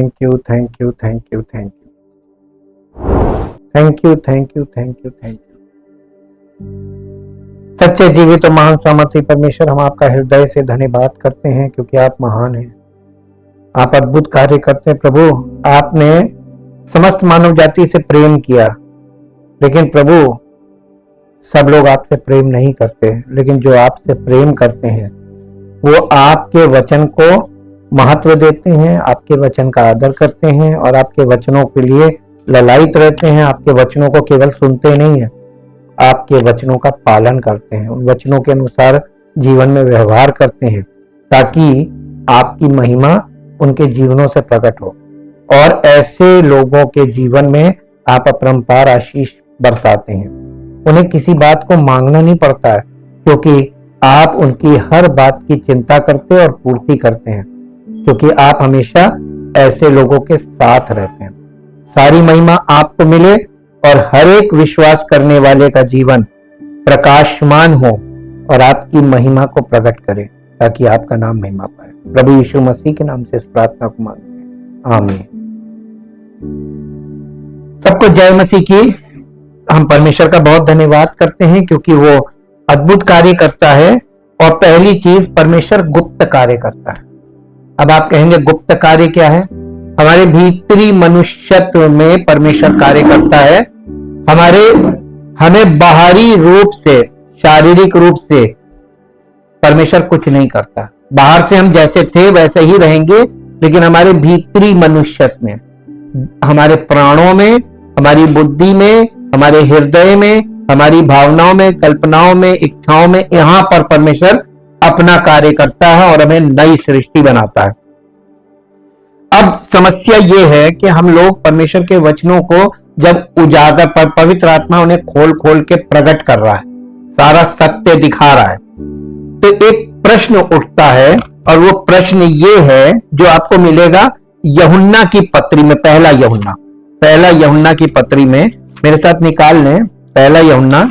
Thank you, thank you, thank you, thank you, thank you, thank you, thank you, thank you. सच्चे जीवित तो महान सामर्थी परमेश्वर, हम आपका हृदय से धन्यवाद करते हैं क्योंकि आप महान हैं, आप अद्भुत कार्य करते हैं। प्रभु, आपने समस्त मानव जाति से प्रेम किया, लेकिन प्रभु सब लोग आपसे प्रेम नहीं करते, लेकिन जो आपसे प्रेम करते हैं वो आपके वचन को महत्व देते हैं, आपके वचन का आदर करते हैं और आपके वचनों के लिए ललायित रहते हैं। आपके वचनों को केवल सुनते नहीं है, आपके वचनों का पालन करते हैं, उन वचनों के अनुसार जीवन में व्यवहार करते हैं, ताकि आपकी महिमा उनके जीवनों से प्रकट हो और ऐसे लोगों के जीवन में आप अपरंपार आशीष बरसाते हैं। उन्हें किसी बात को मांगना नहीं पड़ता है, क्योंकि आप उनकी हर बात की चिंता करते और पूर्ति करते हैं, क्योंकि आप हमेशा ऐसे लोगों के साथ रहते हैं। सारी महिमा आपको मिले और हर एक विश्वास करने वाले का जीवन प्रकाशमान हो और आपकी महिमा को प्रकट करे, ताकि आपका नाम महिमा पाए। प्रभु यीशु मसीह के नाम से इस प्रार्थना को मांगते हैं, आमीन। सबको जय मसीह की। हम परमेश्वर का बहुत धन्यवाद करते हैं क्योंकि वो अद्भुत कार्य करता है। और पहली चीज, परमेश्वर गुप्त कार्य करता है। अब आप कहेंगे गुप्त कार्य क्या है? हमारे भीतरी मनुष्यत्व में परमेश्वर कार्य करता है। हमें बाहरी रूप से, शारीरिक रूप से परमेश्वर कुछ नहीं करता। बाहर से हम जैसे थे वैसे ही रहेंगे, लेकिन हमारे भीतरी मनुष्यत्व में, हमारे प्राणों में, हमारी बुद्धि में, हमारे हृदय में, हमारी भावनाओं में, कल्पनाओं में, इच्छाओं में, यहां पर परमेश्वर अपना कार्य करता है और हमें नई सृष्टि बनाता है। अब समस्या यह है कि हम लोग परमेश्वर के वचनों को जब उजागर पर पवित्र आत्मा उन्हें खोल खोल के प्रकट कर रहा है, सारा सत्य दिखा रहा है, तो एक प्रश्न उठता है और वो प्रश्न ये है जो आपको मिलेगा यूहन्ना की पत्री में। पहला यूहन्ना की पत्री में मेरे साथ निकाल लें। पहला यूहन्ना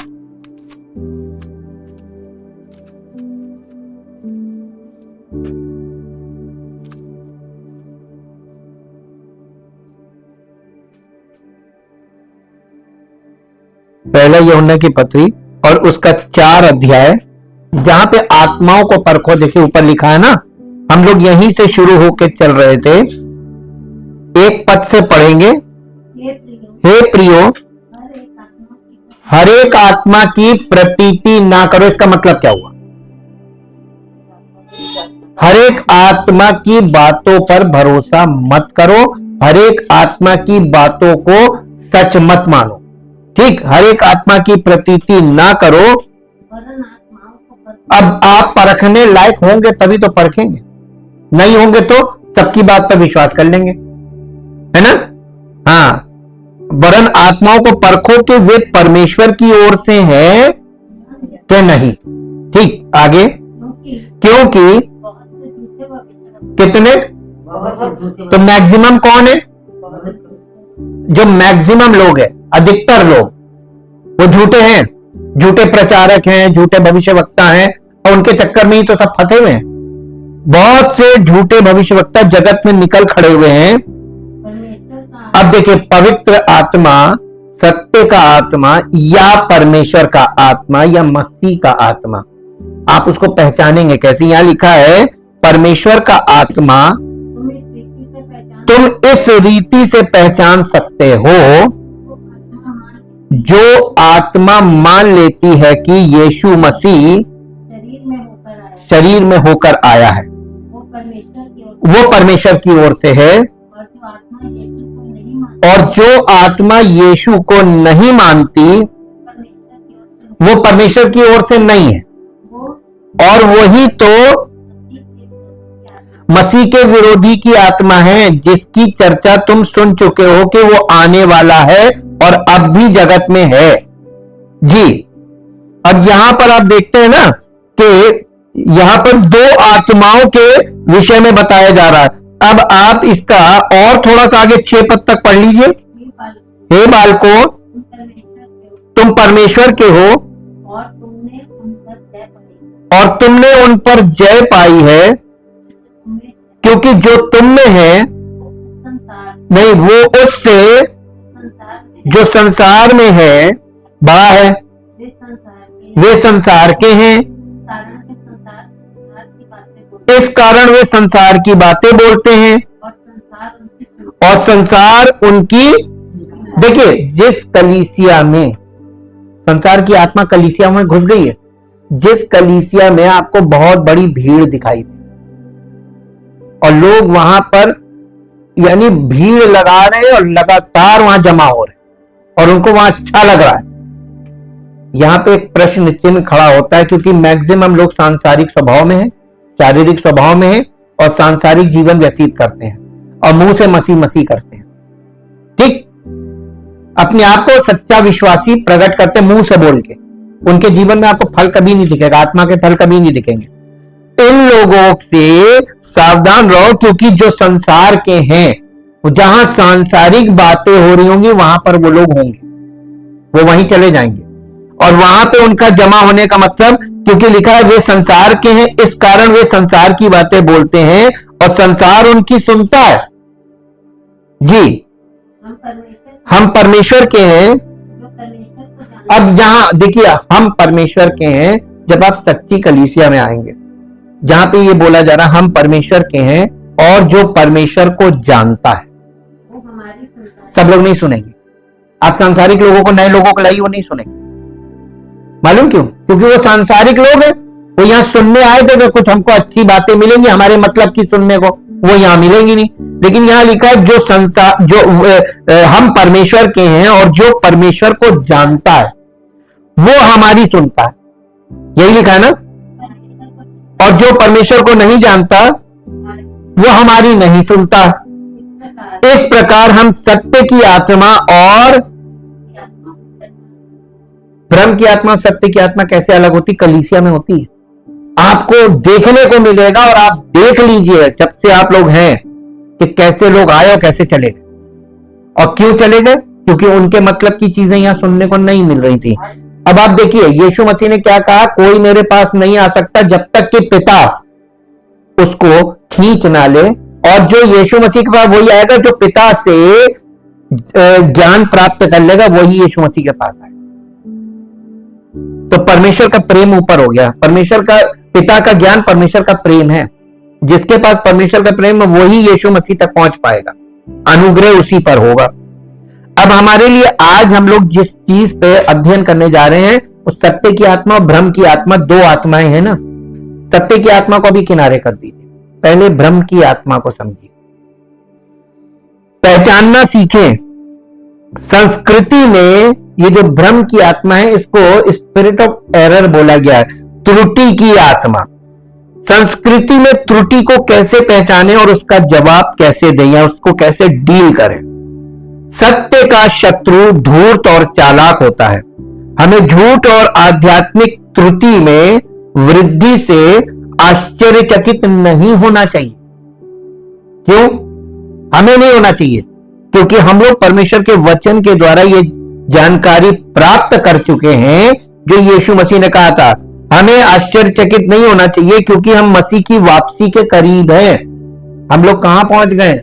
की पत्री और उसका 4 अध्याय, जहां पे आत्माओं को परखो। देखिए ऊपर लिखा है ना, हम लोग यहीं से शुरू होकर चल रहे थे। एक पद से पढ़ेंगे, हे प्रियो हर एक आत्मा की प्रतीति ना करो। इसका मतलब क्या हुआ? हर एक आत्मा की बातों पर भरोसा मत करो, हर एक आत्मा की बातों को सच मत मानो। ठीक, हर एक आत्मा की प्रतीति ना करो। अब आप परखने लायक होंगे तभी तो परखेंगे, नहीं होंगे तो सबकी बात पर विश्वास कर लेंगे, है ना? हाँ, वरन आत्माओं को परखो कि वे परमेश्वर की ओर से है कि नहीं। ठीक, आगे, क्योंकि कितने, तो मैक्सिमम कौन है? जो मैक्सिमम लोग है, अधिकतर लोग वो झूठे हैं, झूठे प्रचारक हैं, झूठे भविष्यवक्ता हैं, और उनके चक्कर में ही तो सब फंसे हुए हैं। बहुत से झूठे भविष्यवक्ता जगत में निकल खड़े हुए हैं। अब देखिए, पवित्र आत्मा, सत्य का आत्मा या परमेश्वर का आत्मा या मसीह का आत्मा, आप उसको पहचानेंगे कैसे? यहां लिखा है परमेश्वर का आत्मा तुम इस रीति से पहचान सकते हो, जो आत्मा मान लेती है कि यीशु मसीह शरीर में होकर आया है, वो परमेश्वर की ओर से है। और जो आत्मा यीशु को नहीं मानती वो परमेश्वर की ओर से नहीं है, और वही तो मसीह के विरोधी की आत्मा है, जिसकी चर्चा तुम सुन चुके हो कि वो आने वाला है और अब भी जगत में है। जी, अब यहां पर आप देखते हैं ना कि यहां पर 2 आत्माओं के विषय में बताया जा रहा है। अब आप इसका और थोड़ा सा आगे 6 पद तक पढ़ लीजिए। हे बालको, तुम परमेश्वर के हो और तुमने उन पर जय पाई है, क्योंकि जो तुम में है नहीं, वो उससे जो संसार में है, बड़ा है, वे संसार के हैं, इस कारण वे संसार की बातें बोलते हैं और संसार उनकी। देखिए, जिस कलीसिया में संसार की आत्मा कलीसिया में घुस गई है, जिस कलीसिया में आपको बहुत बड़ी भीड़ दिखाई दे और लोग वहां पर यानी भीड़ लगा रहे हैं और लगातार वहां जमा हो रहे हैं और उनको वहां अच्छा लग रहा है, यहां पे एक प्रश्न चिन्ह खड़ा होता है, क्योंकि मैक्सिमम लोग सांसारिक स्वभाव में है, शारीरिक स्वभाव में है और सांसारिक जीवन व्यतीत करते हैं और मुंह से मसीह मसीह करते हैं। ठीक, अपने आप को सच्चा विश्वासी प्रकट करते मुंह से बोल के, उनके जीवन में आपको फल कभी नहीं दिखेगा, आत्मा के फल कभी नहीं दिखेंगे। इन लोगों से सावधान रहो, क्योंकि जो संसार के हैं, जहां सांसारिक बातें हो रही होंगी वहां पर वो लोग होंगे, वो वहीं चले जाएंगे और वहां पे उनका जमा होने का मतलब, क्योंकि लिखा है वे संसार के हैं, इस कारण वे संसार की बातें बोलते हैं और संसार उनकी सुनता है। जी, हम परमेश्वर के हैं। अब यहां देखिए, हम परमेश्वर के हैं, जब आप सच्ची कलीसिया में आएंगे जहां पे ये बोला जा रहा है हम परमेश्वर के हैं और जो परमेश्वर को जानता है, सब लोग नहीं सुनेंगे। आप सांसारिक लोगों को, नए लोगों को लाई, वो नहीं सुनेंगे। मालूम क्यों? क्योंकि वो सांसारिक लोग हैं, वो यहाँ सुनने आए थे कि कुछ हमको अच्छी बातें मिलेंगी, हमारे मतलब की सुनने को, वो यहाँ मिलेंगी नहीं। लेकिन यहाँ लिखा है जो संसार, जो हम परमेश्वर के हैं और जो परमेश्वर को जानता है वो हमारी सुनता है, यही लिखा है ना। और जो परमेश्वर को नहीं जानता वो हमारी नहीं सुनता। इस प्रकार हम सत्य की आत्मा और भ्रम की आत्मा, सत्य की आत्मा कैसे अलग होती? कलीसिया में होती है, आपको देखने को मिलेगा और आप देख लीजिए जब से आप लोग हैं कि कैसे लोग आए और कैसे चले गए। और क्यों चले गए? क्योंकि उनके मतलब की चीजें यहां सुनने को नहीं मिल रही थी। अब आप देखिए, यीशु मसीह ने क्या कहा? कोई मेरे पास नहीं आ सकता जब तक कि पिता उसको खींच ना ले। और जो यीशु मसीह के पास वही आएगा जो पिता से ज्ञान प्राप्त कर लेगा, वही यीशु मसीह के पास आएगा। तो परमेश्वर का प्रेम ऊपर हो गया। परमेश्वर का, पिता का ज्ञान परमेश्वर का प्रेम है। जिसके पास परमेश्वर का प्रेम है वही यीशु मसीह तक पहुंच पाएगा, अनुग्रह उसी पर होगा। अब हमारे लिए आज हम लोग जिस चीज पे अध्ययन करने जा रहे हैं, उस सत्य की आत्मा और भ्रम की आत्मा, दो आत्माएं हैं ना। सत्य की आत्मा को भी किनारे कर दीजिए, पहले भ्रम की आत्मा को समझिए, पहचानना सीखें। संस्कृति में ये जो भ्रम की आत्मा है, इसको स्पिरिट ऑफ एरर बोला गया है, त्रुटि की आत्मा। संस्कृति में त्रुटि को कैसे पहचाने और उसका जवाब कैसे दें या उसको कैसे डील करें। सत्य का शत्रु धूर्त और चालाक होता है। हमें झूठ और आध्यात्मिक त्रुटि में वृद्धि से आश्चर्यचकित नहीं होना चाहिए। क्यों हमें नहीं होना चाहिए? क्योंकि हम लोग परमेश्वर के वचन के द्वारा ये जानकारी प्राप्त कर चुके हैं जो यीशु मसीह ने कहा था। हमें आश्चर्यचकित नहीं होना चाहिए क्योंकि हम मसीह की वापसी के करीब हैं। हम लोग कहां पहुंच गए?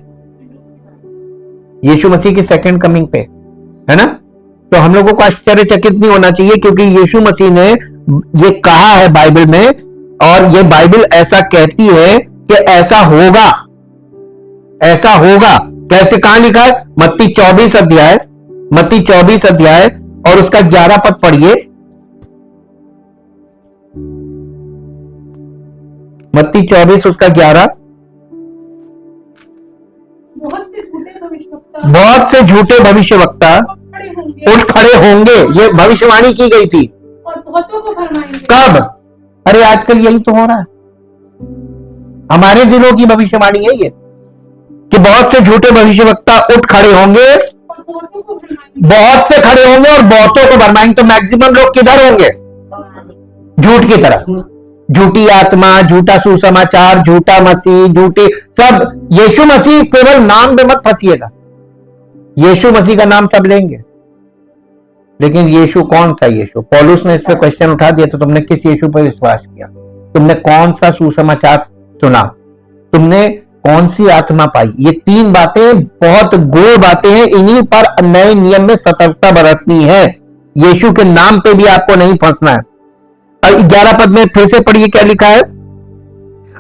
यीशु मसीह की सेकंड कमिंग पे, है ना। तो हम लोगों को आश्चर्यचकित नहीं होना चाहिए क्योंकि यीशु मसीह ने ये कहा है बाइबल में, और ये बाइबल ऐसा कहती है कि ऐसा होगा, ऐसा होगा। कैसे, कहां लिखा है? मत्ती 24 अध्याय, मत्ती 24 अध्याय और उसका 11 पद पढ़िए। मत्ती 24 उसका 11। बहुत से झूठे भविष्यवक्ता उठ खड़े होंगे, ये भविष्यवाणी की गई थी। और बहुतों को भरमाएंगे। कब? अरे आजकल यही तो हो रहा है, हमारे दिनों की भविष्यवाणी है ये कि बहुत से झूठे भविष्यवक्ता उठ खड़े होंगे, बहुत से खड़े होंगे और बहुतों को भरमाएंगे। तो मैक्सिमम लोग किधर होंगे? झूठ की तरफ। झूठी आत्मा, झूठा सुसमाचार, झूठा मसीह, झूठी सब। यीशु मसीह केवल नाम पे मत फंसिएगा, यीशु मसीह का नाम सब लेंगे, लेकिन यीशु कौन सा यीशु? पौलुस ने इस पे क्वेश्चन उठा दिया, तो तुमने किस यीशु पर विश्वास किया? तुमने कौन सा सुसमाचार सुना? तुमने कौन सी आत्मा पाई। ये तीन बातें बहुत गूढ़ बातें हैं, इन्हीं पर नए नियम में सतर्कता बरतनी है। यीशु के नाम पे भी आपको नहीं फंसना है। और 11 पद में फिर से पढ़िए क्या लिखा है।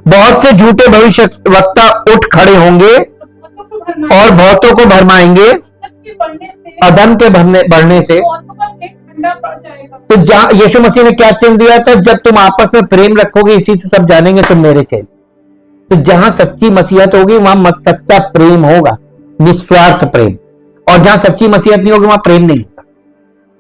बहुत से झूठे भविष्य वक्ता उठ खड़े होंगे बहुतों को भरमाएंगे और बहुतों को भरमाएंगे सबके बढ़ने से अधर्म के बढ़ने से। बहुतों का पेट ठंडा पड़ जाएगा। तो जहां यीशु मसीह ने क्या चिन्ह दिया था, जब तुम आपस में प्रेम रखोगे इसी से सब जानेंगे तुम मेरे चेले। तो जहां सच्ची मसीहत होगी वहां सच्चा प्रेम होगा, निस्वार्थ प्रेम। और जहां सच्ची मसीहत नहीं होगी वहां प्रेम नहीं होगा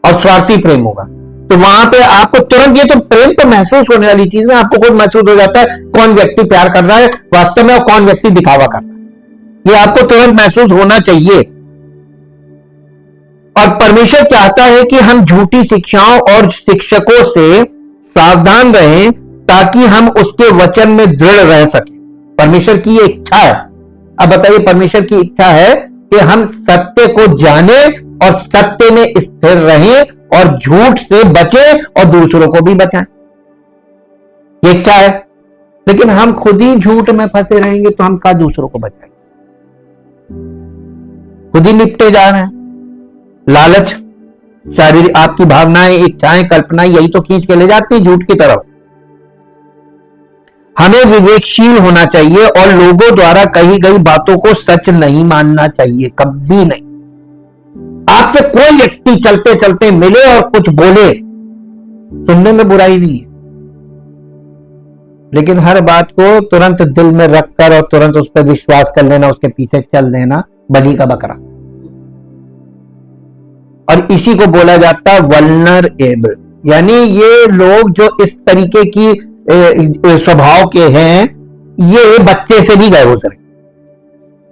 और स्वार्थी प्रेम होगा। तो वहां पे आपको तुरंत, ये तो प्रेम तो महसूस होने वाली चीज है, आपको खुद महसूस हो जाता है कौन व्यक्ति प्यार कर रहा है वास्तव में और कौन व्यक्ति दिखावा कर रहा है। ये आपको तुरंत महसूस होना चाहिए। और परमेश्वर चाहता है कि हम झूठी शिक्षाओं और शिक्षकों से सावधान रहें ताकि हम उसके वचन में दृढ़ रह सकें। परमेश्वर की ये इच्छा है। अब बताइए, परमेश्वर की इच्छा है कि हम सत्य को जाने और सत्य में स्थिर रहें और झूठ से बचें और दूसरों को भी बचाएं। ये इच्छा है। लेकिन हम खुद ही झूठ में फंसे रहेंगे तो हम क्या दूसरों को बचाएंगे। खुद ही निपटे जा रहे हैं। लालच, शारीरिक आपकी भावनाएं, इच्छाएं, कल्पनाएं यही तो खींच के ले जाती है झूठ की तरफ। हमें विवेकशील होना चाहिए और लोगों द्वारा कही गई बातों को सच नहीं मानना चाहिए, कभी नहीं। आपसे कोई व्यक्ति चलते चलते मिले और कुछ बोले, सुनने में बुराई नहीं है, लेकिन हर बात को तुरंत दिल में रखकर और तुरंत उस पर विश्वास कर लेना, उसके पीछे चल देना बलि का बकरा। और इसी को बोला जाता है वल्नरेबल, यानी ये लोग जो इस तरीके की स्वभाव के हैं, ये बच्चे से भी गए गुजरे,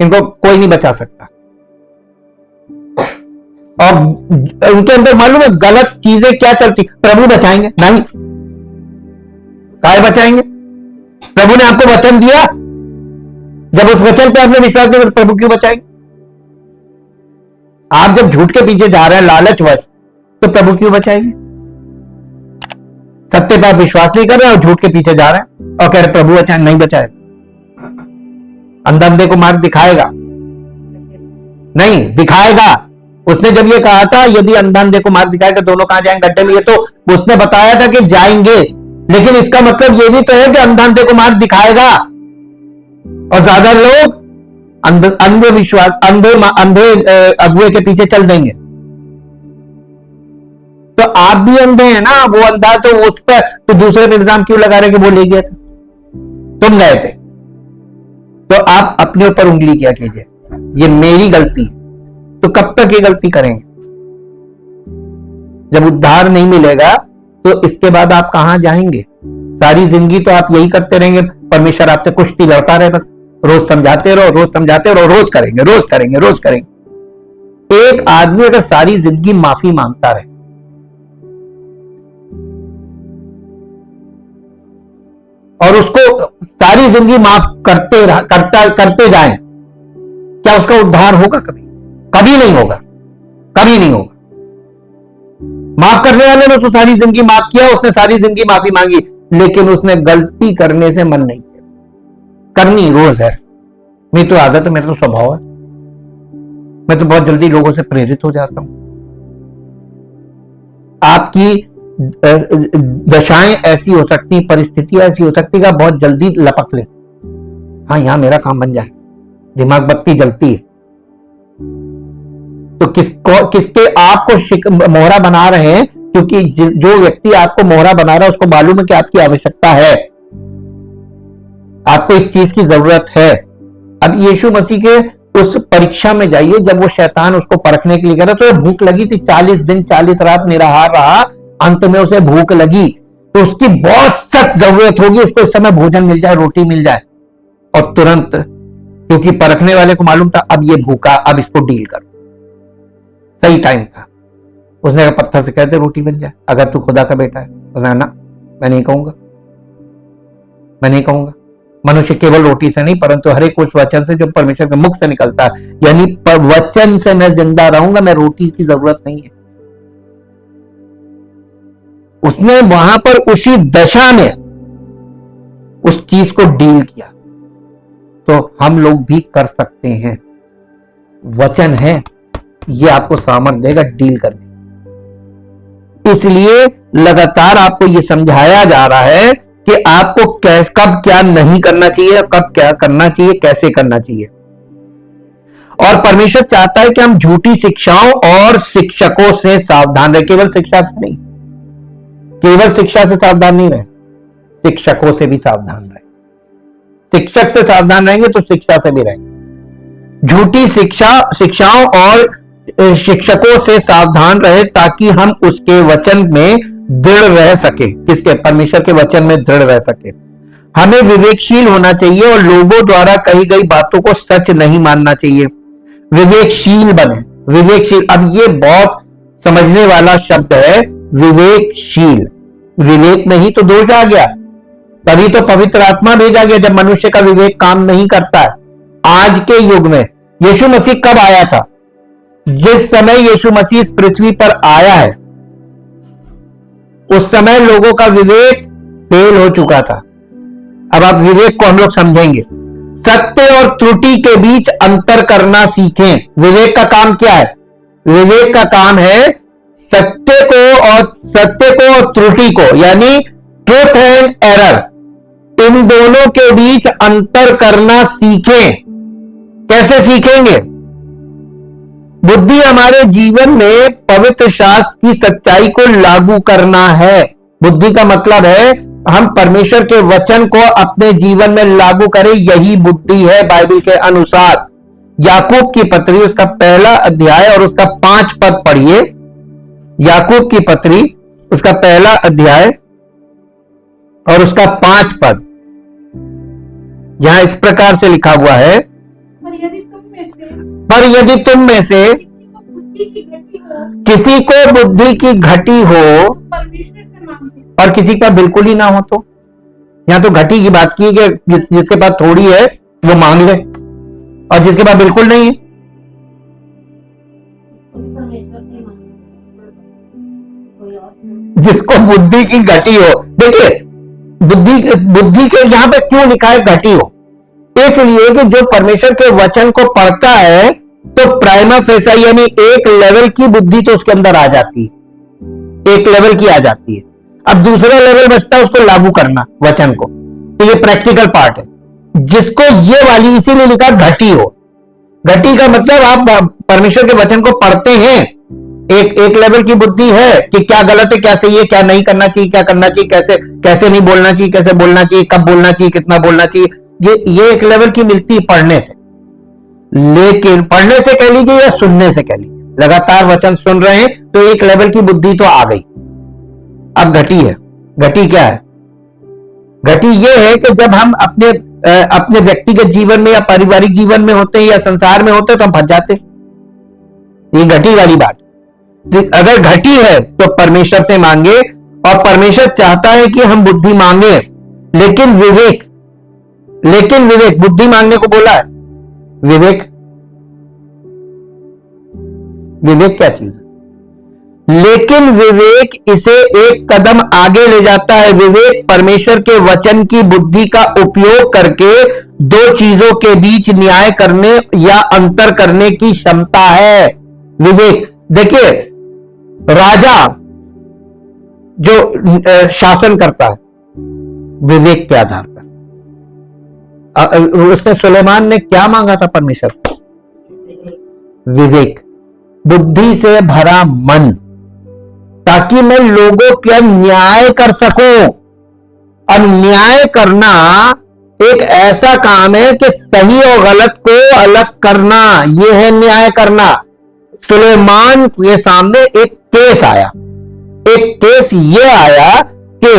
इनको कोई नहीं बचा सकता। और उनके अंदर मालूम है गलत चीजें क्या चलती, प्रभु बचाएंगे नहीं, काय बचाएंगे। प्रभु ने आपको वचन दिया, जब उस वचन पे आपने विश्वास किया तो प्रभु क्यों बचाएंगे। आप जब झूठ के पीछे जा रहे हैं लालचवश, तो प्रभु क्यों बचाएंगे। सत्य पर विश्वास नहीं कर रहे और झूठ के पीछे जा रहे हैं और कह रहे प्रभु बचाए, नहीं बचाएगा। अंधा अंधे को मार्ग दिखाएगा नहीं, दिखाएगा। उसने जब ये कहा था यदि अंधा अंधे को मार्ग दिखाएगा दोनों कहां जाएंगे, गड्ढे में, ये तो उसने बताया था कि जाएंगे, लेकिन इसका मतलब ये भी तो है कि अंधा अंधे को मार्ग दिखाएगा। और ज्यादा लोग अंधविश्वास, अंधे अगुए के पीछे चल देंगे। तो आप भी अंधे हैं ना, वो अंधा तो उस पर तो दूसरे पे इल्जाम क्यों लगा रहे कि वो ले गया था, तुम गए थे। तो आप अपने ऊपर उंगली क्या कीजिए, ये मेरी गलती। तो कब तक ये गलती करेंगे। जब उद्धार नहीं मिलेगा तो इसके बाद आप कहां जाएंगे। सारी जिंदगी तो आप यही करते रहेंगे, परमेश्वर आपसे कुश्ती लड़ता रहे, बस रोज समझाते रहो, रोज समझाते रहो, रोज करेंगे, रोज करेंगे, रोज करेंगे। एक आदमी अगर सारी जिंदगी माफी मांगता रहे और उसको सारी जिंदगी माफ करते जाएं, क्या उसका उद्धार होगा। कभी कभी नहीं होगा, कभी नहीं होगा। माफ करने वाले ने उसको सारी जिंदगी माफ किया, उसने सारी जिंदगी माफी मांगी, लेकिन उसने गलती करने से मन नहीं किया। करनी रोज है, मेरी तो आदत है, मेरा तो स्वभाव है, मैं तो बहुत जल्दी लोगों से प्रेरित हो जाता हूं। आपकी दशाएं ऐसी हो सकती, परिस्थितियां ऐसी हो सकती कि आप बहुत जल्दी लपक ले, हाँ यहां मेरा काम बन जाए, दिमाग बत्ती जलती है। तो किसके आपको मोहरा बना रहे हैं, क्योंकि जो व्यक्ति आपको मोहरा बना रहा है उसको मालूम है कि आपकी आवश्यकता है, आपको इस चीज की जरूरत है। अब यीशु मसीह के उस परीक्षा में जाइए, जब वो शैतान उसको परखने के लिए कह रहा, तो भूख लगी थी, 40 दिन 40 रात निराहार रहा, अंत में उसे भूख लगी, तो उसकी बहुत सख्त जरूरत होगी उसको इस समय भोजन मिल जाए, रोटी मिल जाए। और तुरंत, क्योंकि परखने वाले को मालूम था अब ये भूखा, अब इसको डील करो, सही टाइम था। उसने कहा पत्थर से कहते रोटी बन जाए, अगर तू खुदा का बेटा है। ना मैं नहीं कहूंगा, मैं नहीं कहूंगा। मनुष्य केवल रोटी से नहीं परंतु हर एक उस वचन से जो परमेश्वर के मुख से निकलता है, यानी वचन से मैं जिंदा रहूंगा, मैं रोटी की जरूरत नहीं है। उसने वहां पर उसी दशा में उस चीज को डील किया। तो हम लोग भी कर सकते हैं। वचन है, ये आपको सामर्थ्य देगा डील करने। इसलिए लगातार आपको ये समझाया जा रहा है कि आपको कब क्या नहीं करना चाहिए, कब क्या करना चाहिए, कैसे करना चाहिए। और परमेश्वर चाहता है कि हम झूठी शिक्षाओं और शिक्षकों से सावधान रहे। केवल शिक्षा से नहीं, केवल शिक्षा से सावधान नहीं रहे, शिक्षकों से भी सावधान रहे। शिक्षक से सावधान रहेंगे तो शिक्षा से भी रहेंगे। झूठी शिक्षाओं और शिक्षकों से सावधान रहे ताकि हम उसके वचन में दृढ़ रह सके। किसके? परमेश्वर के वचन में दृढ़ रह सके। हमें विवेकशील होना चाहिए और लोगों द्वारा कही गई बातों को सच नहीं मानना चाहिए। विवेकशील बने। विवेकशील, अब ये बहुत समझने वाला शब्द है, विवेकशील। विवेक में ही तो दोष आ गया, तभी तो पवित्र आत्मा भेजा गया जब मनुष्य का विवेक काम नहीं करता है। आज के युग में यीशु मसीह कब आया था? जिस समय यीशु मसीह इस पृथ्वी पर आया है उस समय लोगों का विवेक फेल हो चुका था। अब आप विवेक को हम लोग समझेंगे। सत्य और त्रुटि के बीच अंतर करना सीखें। विवेक का काम क्या है? विवेक का काम है सत्य को और त्रुटि को, यानी ट्रुथ एंड एरर, इन दोनों के बीच अंतर करना सीखें। कैसे सीखेंगे? बुद्धि हमारे जीवन में पवित्र शास्त्र की सच्चाई को लागू करना है। बुद्धि का मतलब है हम परमेश्वर के वचन को अपने जीवन में लागू करें, यही बुद्धि है बाइबल के अनुसार। याकूब की पत्री उसका 1 अध्याय और उसका 5 पद पढ़िए। याकूब की पत्री उसका 1 अध्याय और उसका 5 पद, यहां इस प्रकार से लिखा हुआ है, पर यदि तुम में से किसी को बुद्धि की घटी हो परमेश्वर से मांगे और किसी का बिल्कुल ही ना हो, तो यहां तो घटी की बात की कि जिसके पास थोड़ी है वो मांग ले और जिसके पास बिल्कुल नहीं है जिसको बुद्धि की घटी हो। देखिए बुद्धि के यहां पे क्यों लिखा है घटी हो? इसलिए कि जो परमेश्वर के वचन को पढ़ता है तो प्राइमा फेसा यानी एक लेवल की बुद्धि तो उसके अंदर आ जाती है, एक लेवल की आ जाती है। अब दूसरा लेवल बचता है उसको लागू करना वचन को, तो ये प्रैक्टिकल पार्ट है जिसको ये वाली इसीलिए लिखा घटी हो। घटी का मतलब आप परमेश्वर के वचन को पढ़ते हैं, एक लेवल की बुद्धि है कि क्या गलत है, क्या सही है, क्या नहीं करना चाहिए, क्या करना चाहिए, कैसे नहीं बोलना चाहिए, कैसे बोलना चाहिए, कब बोलना चाहिए, कितना बोलना चाहिए, ये एक लेवल की मिलती है पढ़ने से। लेकिन पढ़ने से कह लीजिए या सुनने से कह लीजिए, लगातार वचन सुन रहे हैं तो एक लेवल की बुद्धि तो आ गई। अब घटी है। घटी क्या है? घटी ये है कि जब हम अपने व्यक्तिगत जीवन में या पारिवारिक जीवन में होते हैं या संसार में होते हैं तो हम फंस जाते हैं। ये घटी वाली बात। अगर घटी है तो परमेश्वर से मांगे, और परमेश्वर चाहता है कि हम बुद्धि मांगे, लेकिन विवेक बुद्धि मांगने को बोला है। विवेक क्या चीज है? लेकिन विवेक इसे एक कदम आगे ले जाता है। विवेक परमेश्वर के वचन की बुद्धि का उपयोग करके दो चीजों के बीच न्याय करने या अंतर करने की क्षमता है। विवेक, देखिए राजा जो शासन करता है विवेक के आधार पर, उसने सुलेमान ने क्या मांगा था परमेश्वर से? विवेक, बुद्धि से भरा मन, ताकि मैं लोगों का न्याय कर सकूं। और न्याय करना एक ऐसा काम है कि सही और गलत को अलग करना, यह है न्याय करना। सुलेमान के सामने एक केस आया। एक केस ये आया कि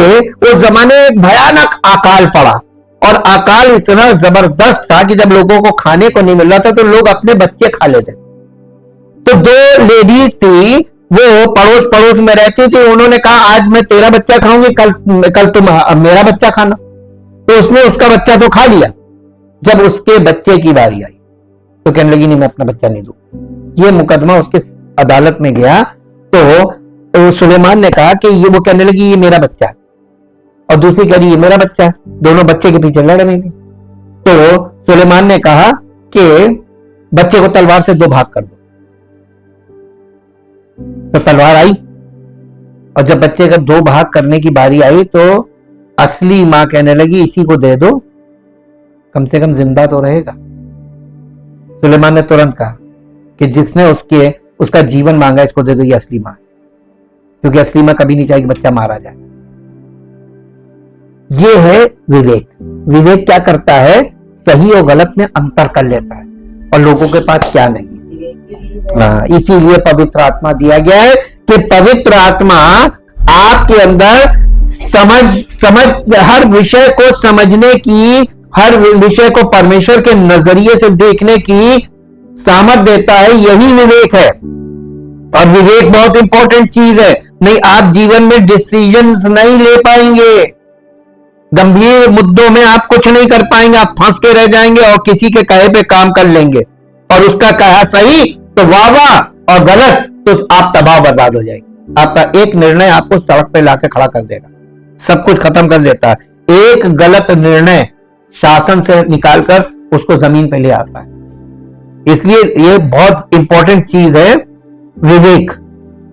उस जमाने में एक भयानक अकाल पड़ा, और अकाल इतना जबरदस्त था कि जब लोगों को खाने को नहीं मिल रहा था तो लोग अपने बच्चे खा लेते। तो दो लेडीज थी, वो पड़ोस में रहती थी। उन्होंने कहा आज मैं तेरा बच्चा खाऊंगी, कल तुम मेरा बच्चा खाना। तो उसने उसका बच्चा तो खा लिया। जब उसके बच्चे की बारी आई तो कहने लगी नहीं, मैं अपना बच्चा नहीं दूं। ये मुकदमा उसके अदालत में गया तो सुलेमान ने कहा कि वो कहने लगी ये मेरा बच्चा है, और दूसरी कह रही ये मेरा बच्चा है। दोनों बच्चे के पीछे लड़ रही थी। तो सुलेमान ने कहा कि बच्चे को तलवार से 2 भाग कर दो। तो तलवार आई, और जब बच्चे का 2 भाग करने की बारी आई तो असली मां कहने लगी इसी को दे दो, कम से कम जिंदा तो रहेगा। सुलेमान ने तुरंत कहा कि जिसने उसका जीवन मांगा इसको दे दो, ये असली मां, क्योंकि असली मां कभी नहीं चाहेगी बच्चा मारा जाए। ये है विवेक। विवेक क्या करता है? सही और गलत में अंतर कर लेता है, और लोगों के पास क्या नहीं। इसीलिए पवित्र आत्मा दिया गया है कि पवित्र आत्मा आपके अंदर समझ हर विषय को समझने की, हर विषय को परमेश्वर के नजरिए से देखने की सामर्थ देता है। यही विवेक है, और विवेक बहुत इंपॉर्टेंट चीज है। नहीं, आप जीवन में डिसीजंस नहीं ले पाएंगे, गंभीर मुद्दों में आप कुछ नहीं कर पाएंगे, आप फंस के रह जाएंगे और किसी के कहे पे काम कर लेंगे, और उसका कहा सही तो वाह वाह, और गलत तो आप तबाह बर्बाद हो जाएंगे। आपका एक निर्णय आपको सड़क पे लाके खड़ा कर देगा, सब कुछ खत्म कर देता है। एक गलत निर्णय शासन से निकालकर उसको जमीन पे ले आता है। इसलिए ये बहुत इंपॉर्टेंट चीज है विवेक।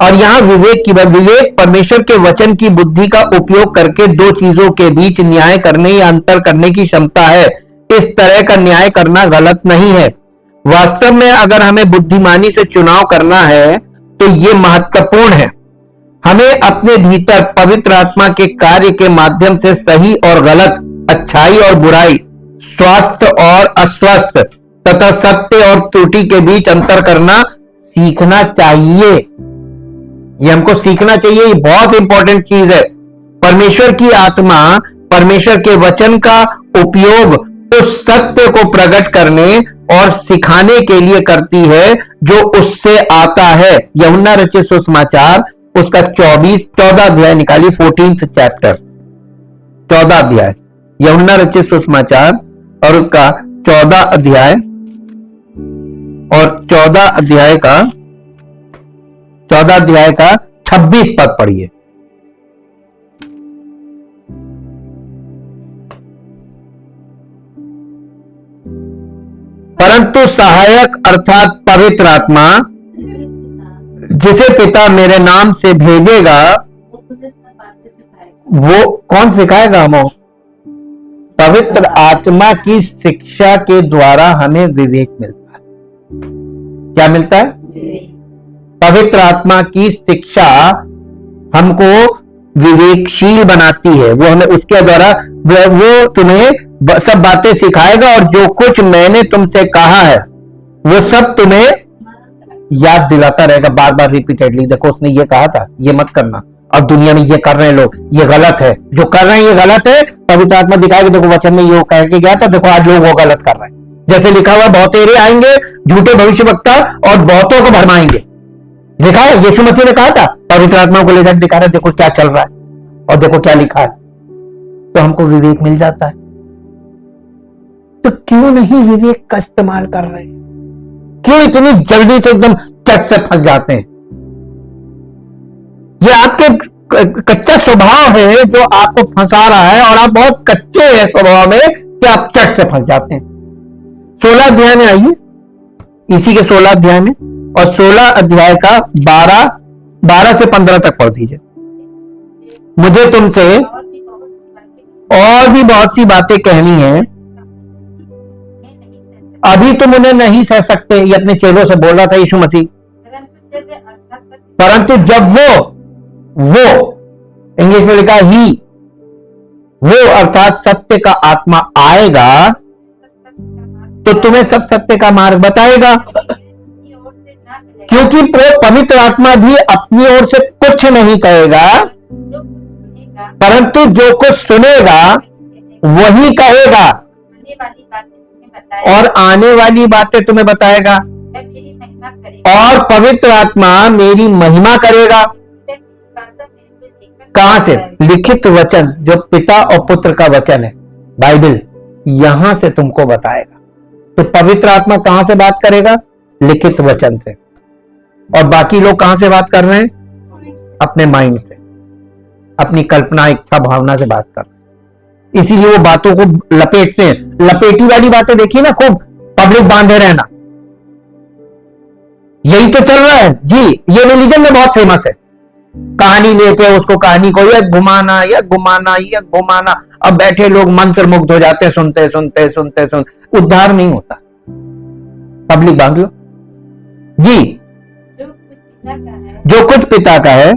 और यहां विवेक की बात, विवेक परमेश्वर के वचन की बुद्धि का उपयोग करके 2 चीजों के बीच न्याय करने या अंतर करने की क्षमता है। इस तरह का न्याय करना गलत नहीं है। वास्तव में अगर हमें बुद्धिमानी से चुनाव करना है तो यह महत्वपूर्ण है। हमें अपने भीतर पवित्र आत्मा के कार्य के माध्यम से सही और गलत, अच्छाई और बुराई, स्वस्थ और अस्वस्थ तथा सत्य और त्रुटि के बीच अंतर करना सीखना चाहिए। ये हमको सीखना चाहिए, ये बहुत इंपॉर्टेंट चीज है। परमेश्वर की आत्मा परमेश्वर के वचन का उपयोग उस सत्य को प्रकट करने और सिखाने के लिए करती है जो उससे आता है। यूहन्ना रचित सुसमाचार उसका 14 अध्याय निकालिए, 14th चैप्टर, 14 अध्याय, यूहन्ना रचित सुसमाचार और उसका 14 अध्याय, और 14 अध्याय का 26 पद पढ़िए। परंतु सहायक अर्थात पवित्र आत्मा जिसे पिता मेरे नाम से भेजेगा, वो कौन सिखाएगा? हमें पवित्र आत्मा की शिक्षा के द्वारा हमें विवेक मिलता है। क्या मिलता है? पवित्र आत्मा की शिक्षा हमको विवेकशील बनाती है। वो हमें उसके द्वारा वो तुम्हें सब बातें सिखाएगा, और जो कुछ मैंने तुमसे कहा है वो सब तुम्हें याद दिलाता रहेगा, बार बार रिपीटेडली। देखो उसने ये कहा था, ये मत करना, और दुनिया में ये कर रहे हैं लोग, ये गलत है, जो कर रहे हैं ये गलत है। पवित्र आत्मा दिखाएगा, देखो वचन में ये कह के गया था, देखो आज लोग वो गलत कर रहे हैं। जैसे लिखा हुआ, बहुतेरे आएंगे झूठे भविष्यवक्ता और बहुतों को भरमाएंगे। लिखा है, यीशु मसीह ने कहा था, पवित्र आत्मा को ले जाकर दिखा रहा है, देखो क्या चल रहा है और देखो क्या लिखा है। तो हमको विवेक मिल जाता है। तो क्यों नहीं विवेक का इस्तेमाल कर रहे हैं? क्यों इतनी जल्दी से एकदम चट से फंस जाते हैं? ये आपके कच्चा स्वभाव है जो आपको फंसा रहा है, और आप बहुत कच्चे हैं स्वभाव में कि आप चट से फंस जाते हैं। 16 अध्याय में आइए, इसी के 16 अध्याय में, और 16 अध्याय का 12 से 15 तक पढ़ दीजिए। मुझे तुमसे और भी बहुत सी बातें कहनी है, अभी तुम उन्हें नहीं सह सकते। ये अपने चेलों से बोल रहा था यीशु मसीह। परंतु जब वो इंग्लिश में लिखा ही, वो अर्थात सत्य का आत्मा आएगा तो तुम्हें सब सत्य का मार्ग बताएगा। क्योंकि पवित्र आत्मा भी अपनी ओर से कुछ नहीं कहेगा, परंतु जो कुछ सुनेगा वही कहेगा, और आने वाली बातें तुम्हें बताएगा। और पवित्र आत्मा मेरी महिमा करेगा। कहां से? लिखित वचन, जो पिता और पुत्र का वचन है, बाइबल, यहां से तुमको बताएगा। तो पवित्र आत्मा कहां से बात करेगा? लिखित वचन से। और बाकी लोग कहां से बात कर रहे हैं? अपने माइंड से, अपनी कल्पना, इच्छा, भावना से बात कर रहे हैं। इसीलिए वो बातों को लपेटते हैं। लपेटी वाली बातें देखिए ना, खूब पब्लिक बांधे रहना, यही तो चल रहा है जी। ये रिलीजन में बहुत फेमस है, कहानी लेके उसको, कहानी को ये घुमाना या घुमाना या घुमाना। अब बैठे लोग मंत्र मुग्ध हो जाते हैं, सुनते सुनते सुनते सुनते, उद्धार नहीं होता। पब्लिक बांध लो जी। जो कुछ पिता का है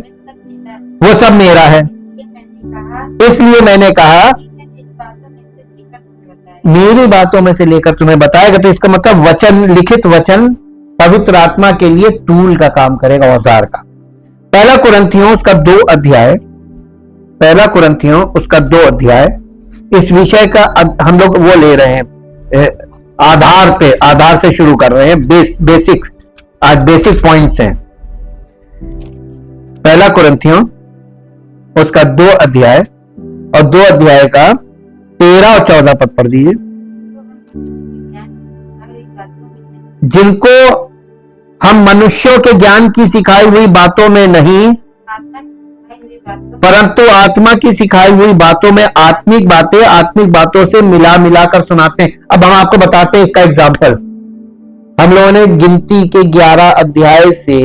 वो सब मेरा है, इसलिए मैंने कहा मेरी बातों में से लेकर तुम्हें बताएगा। तो इसका मतलब वचन, लिखित वचन पवित्र आत्मा के लिए टूल का काम करेगा, औजार का। पहला कुरिन्थियों उसका 2 अध्याय, पहला कुरिन्थियों उसका 2 अध्याय, इस विषय का हम लोग वो ले रहे हैं, आधार से शुरू कर रहे हैं। बेसिक, आज बेसिक पॉइंट्स हैं। पहला कुरिन्थियों उसका 2 अध्याय और 2 अध्याय का 13 और 14 पद पढ़ दीजिए। जिनको हम मनुष्यों के ज्ञान की सिखाई हुई बातों में नहीं, परंतु आत्मा की सिखाई हुई बातों में आत्मिक बातों से मिला मिलाकर सुनाते हैं। अब हम आपको बताते हैं इसका एग्जाम्पल। हम लोगों ने गिनती के 11 अध्याय से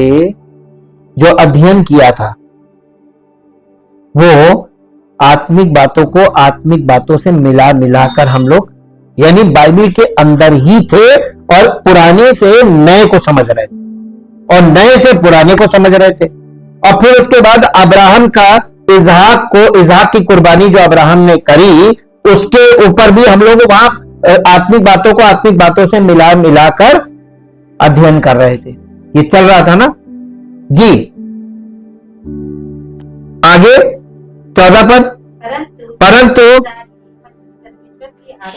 जो अध्ययन किया था, वो आत्मिक बातों को आत्मिक बातों से मिला मिलाकर हम लोग, यानी बाइबल के अंदर ही थे और पुराने से नए को समझ रहे थे और नए से पुराने को समझ रहे थे। और फिर उसके बाद अब्राहम का इजहाक की कुर्बानी जो अब्राहम ने करी, उसके ऊपर भी हम लोग वहां आत्मिक बातों को आत्मिक बातों से मिला मिलाकर अध्ययन कर रहे थे। ये चल रहा था ना जी। आगे 14 पद, परंतु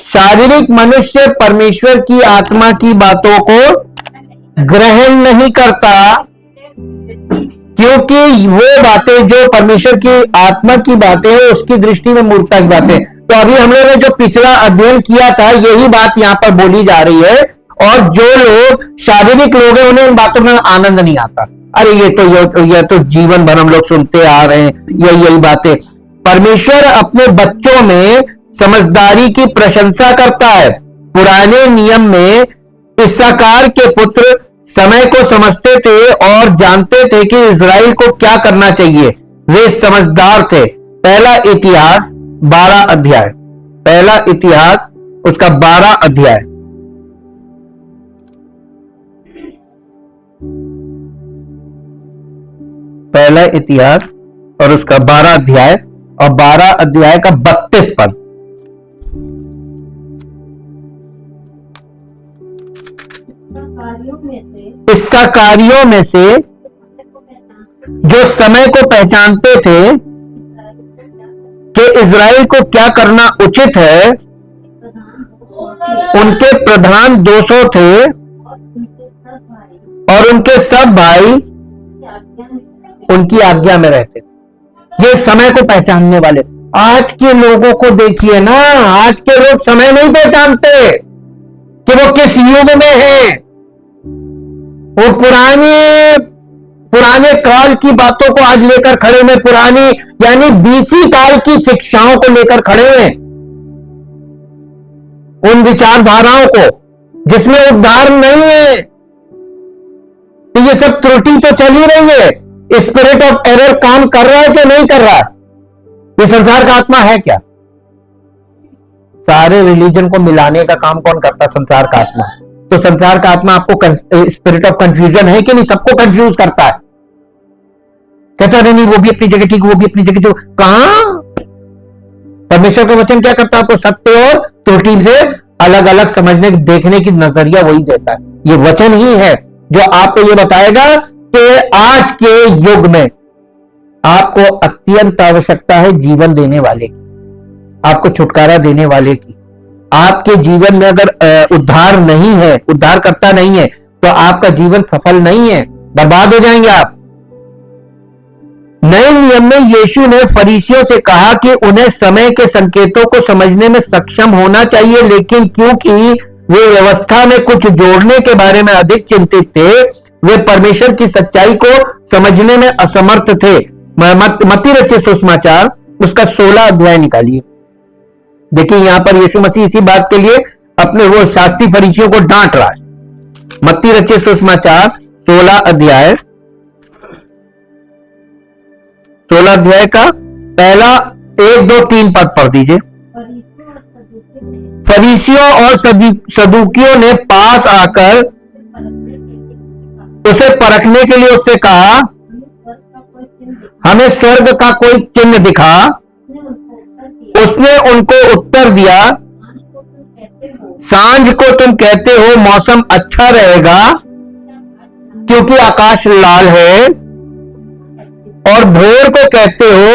शारीरिक मनुष्य परमेश्वर की आत्मा की बातों को ग्रहण नहीं करता, क्योंकि वो बातें जो परमेश्वर की आत्मा की बातें हैं उसकी दृष्टि में मूर्खता की बातें। तो अभी हम लोगों ने जो पिछला अध्ययन किया था, यही बात यहां पर बोली जा रही है। और जो लोग शारीरिक लोग हैं उन्हें इन बातों में आनंद नहीं आता। अरे ये तो जीवन भर हम लोग सुनते आ रहे हैं यही बातें। परमेश्वर अपने बच्चों में समझदारी की प्रशंसा करता है। पुराने नियम में इस्साकार के पुत्र समय को समझते थे और जानते थे कि इजराइल को क्या करना चाहिए, वे समझदार थे। पहला इतिहास 12 अध्याय, पहला इतिहास उसका 12 अध्याय, पहला इतिहास और उसका 12 अध्याय और 12 अध्याय का 32 पद। इस्साकारियों में से जो समय को पहचानते थे कि इजराइल को क्या करना उचित है, उनके प्रधान 200 थे और उनके सब भाई उनकी आज्ञा में रहते थे। ये समय को पहचानने वाले। आज के लोगों को देखिए ना, आज के लोग समय नहीं पहचानते कि वो किस युग में है। वो पुराने काल की बातों को आज लेकर खड़े हैं, पुरानी यानी बीसी काल की शिक्षाओं को लेकर खड़े हैं, उन विचारधाराओं को जिसमें उद्धार नहीं है। तो ये सब त्रुटि तो चल ही रही है। स्पिरिट ऑफ एरर काम कर रहा है कि नहीं कर रहा? ये संसार का आत्मा है क्या? सारे रिलीजन को मिलाने का काम कौन करता? संसार का आत्मा। तो संसार का आत्मा आपको स्पिरिट ऑफ कंफ्यूजन है कि नहीं? सबको कंफ्यूज करता है, कहता नहीं वो भी अपनी जगह ठीक, वो भी अपनी जगह ठीक। कहां? परमेश्वर का वचन क्या करता है? आपको सत्य और त्रुटि से अलग अलग समझने देखने की नजरिया वही देता है। ये वचन ही है जो आपको ये बताएगा कि आज के युग में आपको अत्यंत आवश्यकता है जीवन देने वाले की, आपको छुटकारा देने वाले की। आपके जीवन में अगर उद्धार नहीं है, उद्धार करता नहीं है, तो आपका जीवन सफल नहीं है, बर्बाद हो जाएंगे आप। नए नियम में यीशु ने फरीसियों से कहा कि उन्हें समय के संकेतों को समझने में सक्षम होना चाहिए, लेकिन क्योंकि वे व्यवस्था में कुछ जोड़ने के बारे में अधिक चिंतित थे, वे परमेश्वर की सच्चाई को समझने में असमर्थ थे। मत्ती रचित सुसमाचार उसका 16 अध्याय निकालिए। देखिए यहां पर यीशु मसीह इसी बात के लिए अपने वो शास्त्री फरीसियों को डांट रहा है। मत्ती रचित सुसमाचार 16 अध्याय का पहला 1, 2, 3 पद पढ़ दीजिए। फरीसियों और सदूकियों ने पास आकर उसे परखने के लिए उससे कहा, हमें स्वर्ग का कोई चिन्ह दिखा। उसने उनको उत्तर दिया, सांझ को तुम कहते हो मौसम अच्छा रहेगा क्योंकि आकाश लाल है, और भोर को कहते हो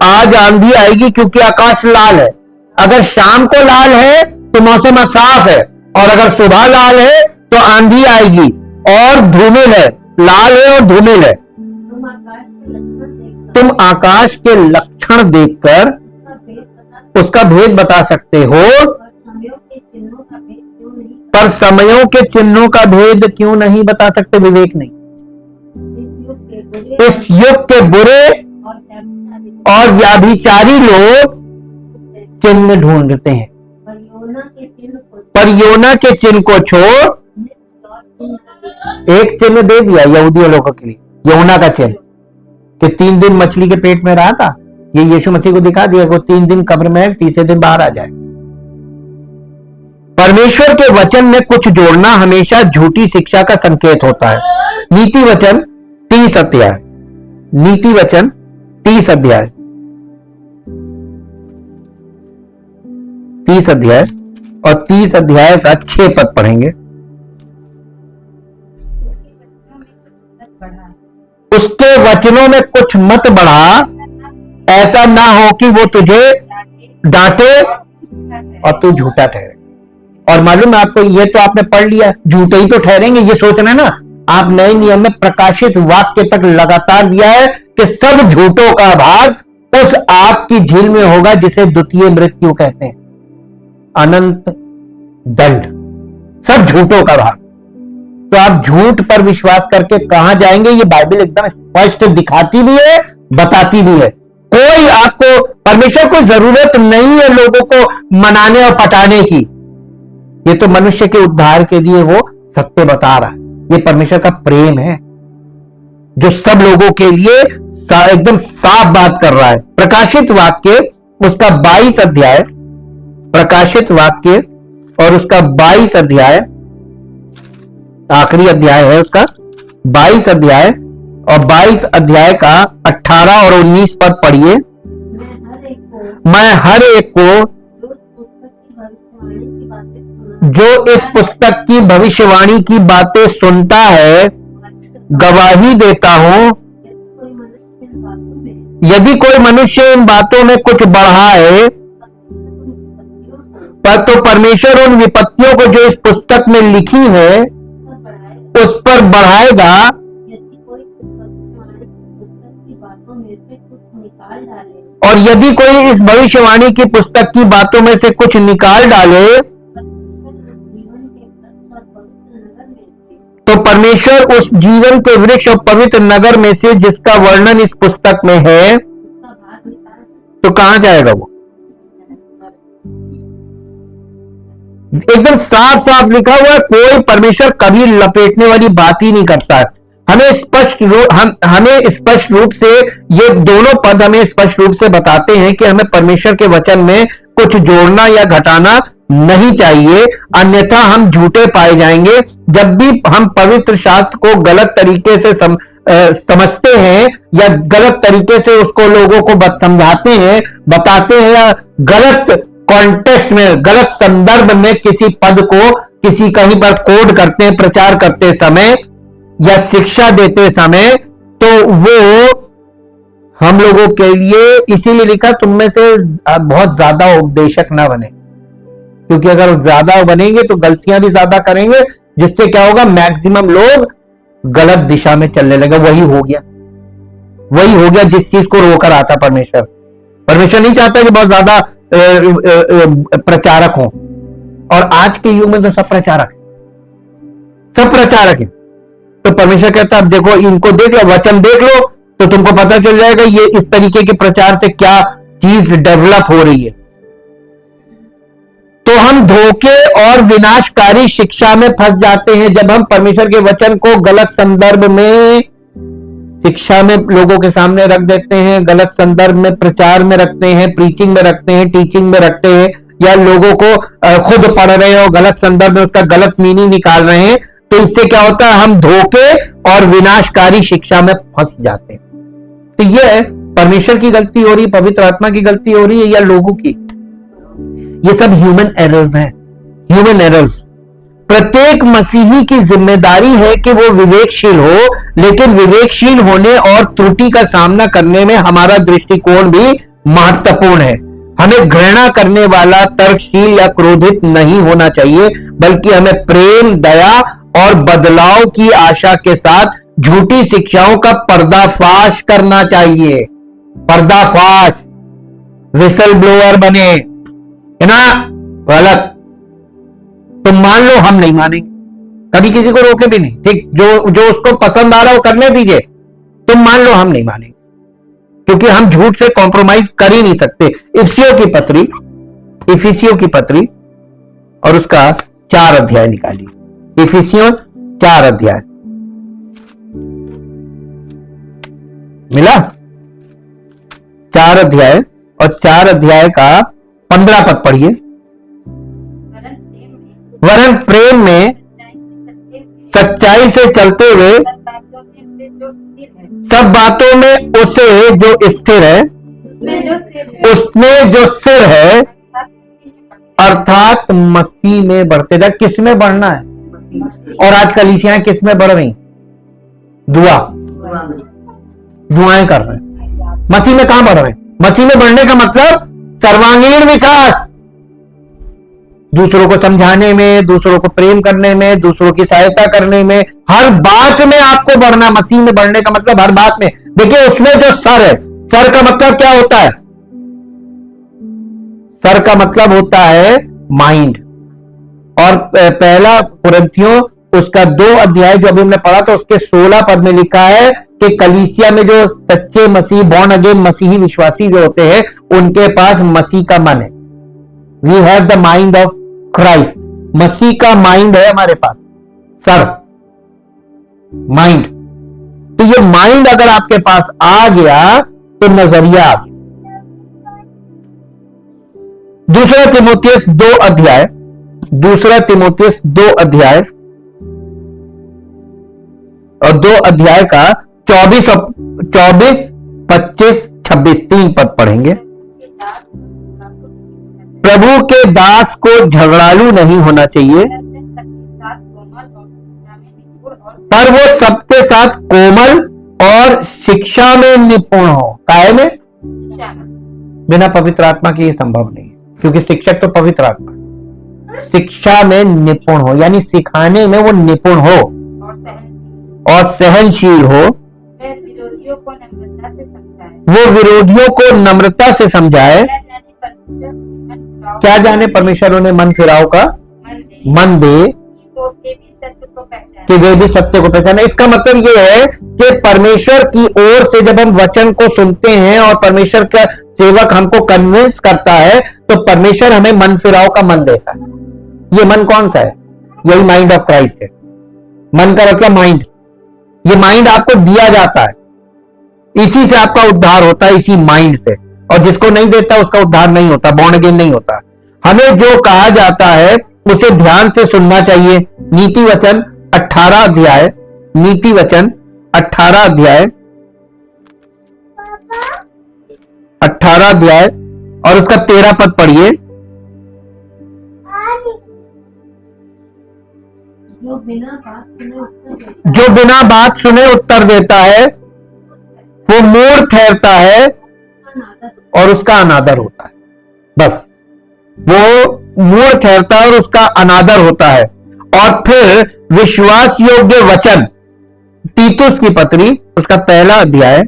आज आंधी आएगी क्योंकि आकाश लाल है। अगर शाम को लाल है तो मौसम साफ है, और अगर सुबह लाल है तो आंधी आएगी और धूमिल है, लाल है और धूमिल है। तुम आकाश के लक्षण देखकर उसका भेद बता सकते हो, पर समयों के चिन्हों का भेद क्यों नहीं बता सकते? विवेक नहीं। इस युग के बुरे और व्याभिचारी लोग चिन्ह ढूंढते हैं, पर योना के चिन्ह को छोड़ एक चिन्ह दे दिया यहूदी लोगों के लिए, योना का चिन्ह कि 3 दिन मछली के पेट में रहा था। ये यीशु मसीह को दिखा दिया कि वो 3 दिन कब्र में, तीसरे दिन बाहर आ जाए। परमेश्वर के वचन में कुछ जोड़ना हमेशा झूठी शिक्षा का संकेत होता है। नीति वचन 30 अध्याय, नीति वचन 30 अध्याय, 30 अध्याय और 30 अध्याय का 6 पद पढ़ेंगे। उसके वचनों में कुछ मत बढ़ा, ऐसा ना हो कि वो तुझे डांटे और तू झूठा ठहरे। और मालूम है आपको, ये तो आपने पढ़ लिया, झूठे ही तो ठहरेंगे, ये सोचना है ना। आप नए नियम में प्रकाशित वाक्य तक लगातार दिया है कि सब झूठों का भाग उस आग की झील में होगा जिसे द्वितीय मृत्यु कहते हैं, अनंत दंड, सब झूठों का भाग। तो आप झूठ पर विश्वास करके कहां जाएंगे? ये बाइबल एकदम स्पष्ट दिखाती भी है, बताती भी है। कोई आपको, परमेश्वर को जरूरत नहीं है लोगों को मनाने और पटाने की। ये तो मनुष्य के उद्धार के लिए वो सत्य बता रहा है। ये परमेश्वर का प्रेम है जो सब लोगों के लिए एकदम साफ बात कर रहा है। प्रकाशित वाक्य उसका 22 अध्याय, प्रकाशित वाक्य और उसका 22 अध्याय, आखिरी अध्याय है उसका 22 अध्याय, और 22 अध्याय का 18 और 19 पद पढ़िए। मैं हर एक को जो इस पुस्तक की भविष्यवाणी की बातें सुनता है गवाही देता हूं, यदि कोई मनुष्य इन बातों में कुछ बढ़ाए, पर तो परमेश्वर उन विपत्तियों को जो इस पुस्तक में लिखी है उस पर बढ़ाएगा। और यदि कोई इस भविष्यवाणी की पुस्तक की बातों में से कुछ निकाल डाले, तो परमेश्वर उस जीवन के वृक्ष और पवित्र नगर में से जिसका वर्णन इस पुस्तक में है, तो कहां जाएगा वो? एकदम साफ साफ लिखा हुआ है। कोई परमेश्वर कभी लपेटने वाली बात ही नहीं करता है। हमें स्पष्ट रूप से ये दोनों पद हमें स्पष्ट रूप से बताते हैं कि हमें परमेश्वर के वचन में कुछ जोड़ना या घटाना नहीं चाहिए, अन्यथा हम झूठे पाए जाएंगे। जब भी हम पवित्र शास्त्र को गलत तरीके से समझते हैं या गलत तरीके से उसको लोगों को समझाते हैं, बताते हैं, या गलत कॉन्टेक्स्ट में, गलत संदर्भ में किसी पद को किसी कहीं पर कोड करते हैं प्रचार करते समय या शिक्षा देते समय, तो वो हम लोगों के लिए इसीलिए लिखा, तुम में से बहुत ज्यादा उपदेशक ना बने, क्योंकि अगर ज्यादा बनेंगे तो गलतियां भी ज्यादा करेंगे, जिससे क्या होगा, मैक्सिमम लोग गलत दिशा में चलने लगे। वही हो गया जिस चीज को रोकर आता परमेश्वर। परमेश्वर नहीं चाहता कि बहुत ज्यादा प्रचारक हो, और आज के युग में तो सब प्रचारक है। तो परमेश्वर कहता है अब देखो, इनको देख लो, वचन देख लो, तो तुमको पता चल जाएगा ये इस तरीके के प्रचार से क्या चीज डेवलप हो रही है। तो हम धोखे और विनाशकारी शिक्षा में फंस जाते हैं जब हम परमेश्वर के वचन को गलत संदर्भ में शिक्षा में लोगों के सामने रख देते हैं, गलत संदर्भ में प्रचार में रखते हैं, प्रीचिंग में रखते हैं, टीचिंग में रखते हैं, या लोगों को खुद पढ़ रहे हैं और गलत संदर्भ में उसका गलत मीनिंग निकाल रहे हैं। तो इससे क्या होता है, हम धोखे और विनाशकारी शिक्षा में फंस जाते हैं। तो यह परमेश्वर की गलती हो रही है, पवित्र आत्मा की गलती हो रही है, या लोगों की? ये सब ह्यूमन एरर्स हैं, ह्यूमन एरर्स। प्रत्येक मसीही की जिम्मेदारी है कि वो विवेकशील हो, लेकिन विवेकशील होने और त्रुटि का सामना करने में हमारा दृष्टिकोण भी महत्वपूर्ण है। हमें घृणा करने वाला, तर्कशील या क्रोधित नहीं होना चाहिए, बल्कि हमें प्रेम, दया और बदलाव की आशा के साथ झूठी शिक्षाओं का पर्दाफाश करना चाहिए। पर्दाफाश, विसल ब्लोअर बने, है ना? गलत। तो मान लो हम नहीं मानेंगे, कभी किसी को रोके भी नहीं, ठीक? जो उसको पसंद आ रहा है वो करने दीजिए। तुम मान लो हम नहीं मानेंगे, क्योंकि हम झूठ से कॉम्प्रोमाइज कर ही नहीं सकते। इफिसियों की पत्री और उसका 4 अध्याय निकालिए। इफिसियों 4 अध्याय मिला? 4 अध्याय और 4 अध्याय का 15 पद पढ़िए। वरन प्रेम में सच्चाई से चलते हुए सब बातों में उसे जो स्थिर है, उसमें जो सिर है, अर्थात मसीह में बढ़ते जाए। किस में बढ़ना है? और आज कलीसियाएं किस में बढ़ रही? दुआएं कर रहे हैं। मसीह में कहां बढ़ रहे हैं? मसीह में बढ़ने का मतलब सर्वांगीण विकास, दूसरों को समझाने में, दूसरों को प्रेम करने में, दूसरों की सहायता करने में, हर बात में आपको बढ़ना। मसीह में बढ़ने का मतलब हर बात में। देखिए, उसमें जो सर है, सर का मतलब क्या होता है? सर का मतलब होता है माइंड। और पहला कुरिन्थियों उसका 2 अध्याय जो अभी हमने पढ़ा था, उसके 16 पद में लिखा है कि कलीसिया में जो सच्चे मसीह, बॉर्न अगेन मसीही विश्वासी जो होते हैं, उनके पास मसीह का मन है। We have the mind of Christ. मसीह का माइंड है हमारे पास, सर, माइंड। तो ये माइंड अगर आपके पास आ गया तो नजरिया आ गया। दूसरा तीमुथियुस 2 अध्याय, दूसरा तीमुथियुस 2 अध्याय और 2 अध्याय का 24, 25, 26 3 पद पढ़ेंगे। प्रभु के दास को झगड़ालू नहीं होना चाहिए, पर वो सबके साथ कोमल और शिक्षा में निपुण हो। काय में? बिना पवित्र आत्मा के ये संभव नहीं है, क्योंकि शिक्षक तो पवित्र आत्मा। शिक्षा में निपुण हो यानी सिखाने में वो निपुण हो और सहनशील हो। वो विरोधियों को नम्रता से समझाए। क्या जाने परमेश्वर उन्हें मन फिराव का मन दे कि वे भी सत्य को पहचाने। इसका मतलब यह है कि परमेश्वर की ओर से जब हम वचन को सुनते हैं और परमेश्वर का सेवक हमको कन्विंस करता है, तो परमेश्वर हमें मन फिराव का मन देता है। ये मन कौन सा है? यही माइंड ऑफ क्राइस्ट है। मन का मतलब माइंड। ये माइंड आपको दिया जाता है, इसी से आपका उद्धार होता है, इसी माइंड से। और जिसको नहीं देता उसका उद्धार नहीं होता, बॉर्न अगेन नहीं होता। हमें जो कहा जाता है उसे ध्यान से सुनना चाहिए। नीति वचन 18 अध्याय, नीति वचन 18 अध्याय, 18 अध्याय और उसका 13 पद पढ़िए। जो बिना बात सुने उत्तर देता है वो मूर्ख ठहरता है और उसका अनादर होता है। बस, वो मूर्ख ठहरता है और उसका अनादर होता है। और फिर विश्वास योग्य वचन, तीतुस की पत्री उसका 1 अध्याय,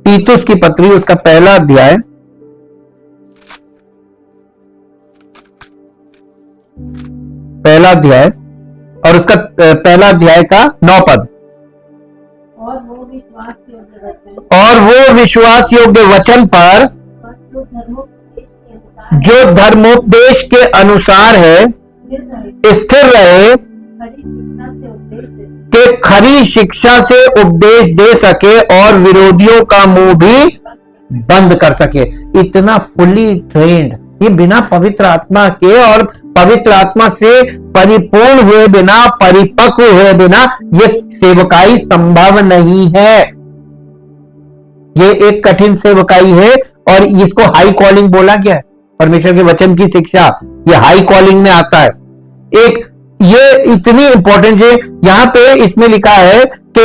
तीतुस की पत्री उसका 1 अध्याय, पहला अध्याय और उसका 1 अध्याय का 9 पद। और वो विश्वास योग्य वचन पर जो धर्मोपदेश के अनुसार है स्थिर रहे, कि खरी शिक्षा से उपदेश दे सके और विरोधियों का मुंह भी बंद कर सके। इतना फुली ट्रेंड, ये बिना पवित्र आत्मा के और पवित्र आत्मा से परिपूर्ण हुए बिना, परिपक्व हुए बिना ये सेवकाई संभव नहीं है। ये एक कठिन सेवकाई है और इसको हाई कॉलिंग बोला गया है। परमेश्वर के वचन की शिक्षा ये हाई कॉलिंग में आता है। एक ये इतनी इंपॉर्टेंट है, यहां पे इसमें लिखा है कि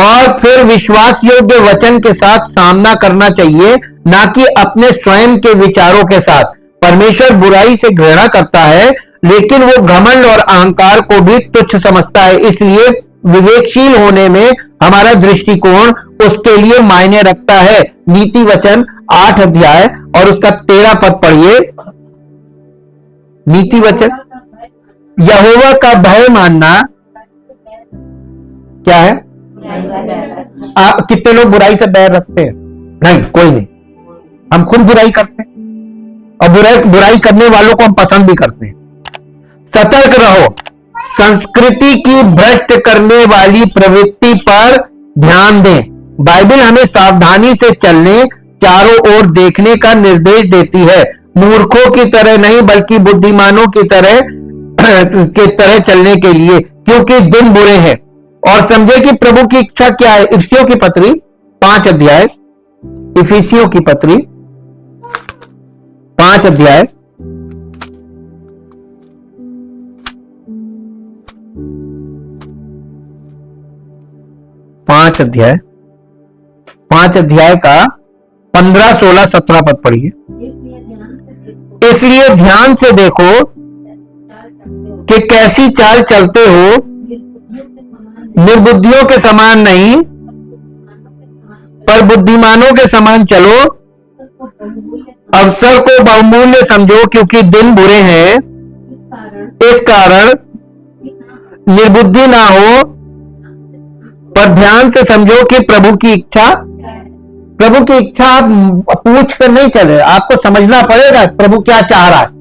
और फिर विश्वास योग्य वचन के साथ सामना करना चाहिए, ना कि अपने स्वयं के विचारों के साथ। परमेश्वर बुराई से घृणा करता है, लेकिन वो घमंड और अहंकार को भी तुच्छ समझता है। इसलिए विवेकशील होने में हमारा दृष्टिकोण उसके लिए मायने रखता है। नीति वचन 8 अध्याय और उसका 13 पद पढ़िए। नीति वचन, यहोवा का भय मानना क्या है? आप कितने लोग बुराई से बैर रखते हैं? नहीं, कोई नहीं। हम खुद बुराई करते हैं और बुराई करने वालों को हम पसंद भी करते हैं। सतर्क रहो, संस्कृति की भ्रष्ट करने वाली प्रवृत्ति पर ध्यान दें। बाइबल हमें सावधानी से चलने, चारों ओर देखने का निर्देश देती है। मूर्खों की तरह नहीं, बल्कि बुद्धिमानों की तरह चलने के लिए, क्योंकि दिन बुरे हैं। और समझे कि प्रभु की इच्छा क्या है। इफिसियों की पत्री 5 अध्याय, इफिसियों की पत्री 5 अध्याय 5 अध्याय का 15, 16, 17 पद पढ़िए। इसलिए ध्यान से देखो कि कैसी चाल चलते हो, निर्बुद्धियों के समान नहीं, पर बुद्धिमानों के समान चलो। अवसर को बहुमूल्य समझो, क्योंकि दिन बुरे हैं। इस कारण निर्बुद्धि ना हो, पर ध्यान से समझो कि प्रभु की इच्छा आप पूछ कर नहीं चले, आपको समझना पड़ेगा प्रभु क्या चाह रहा है।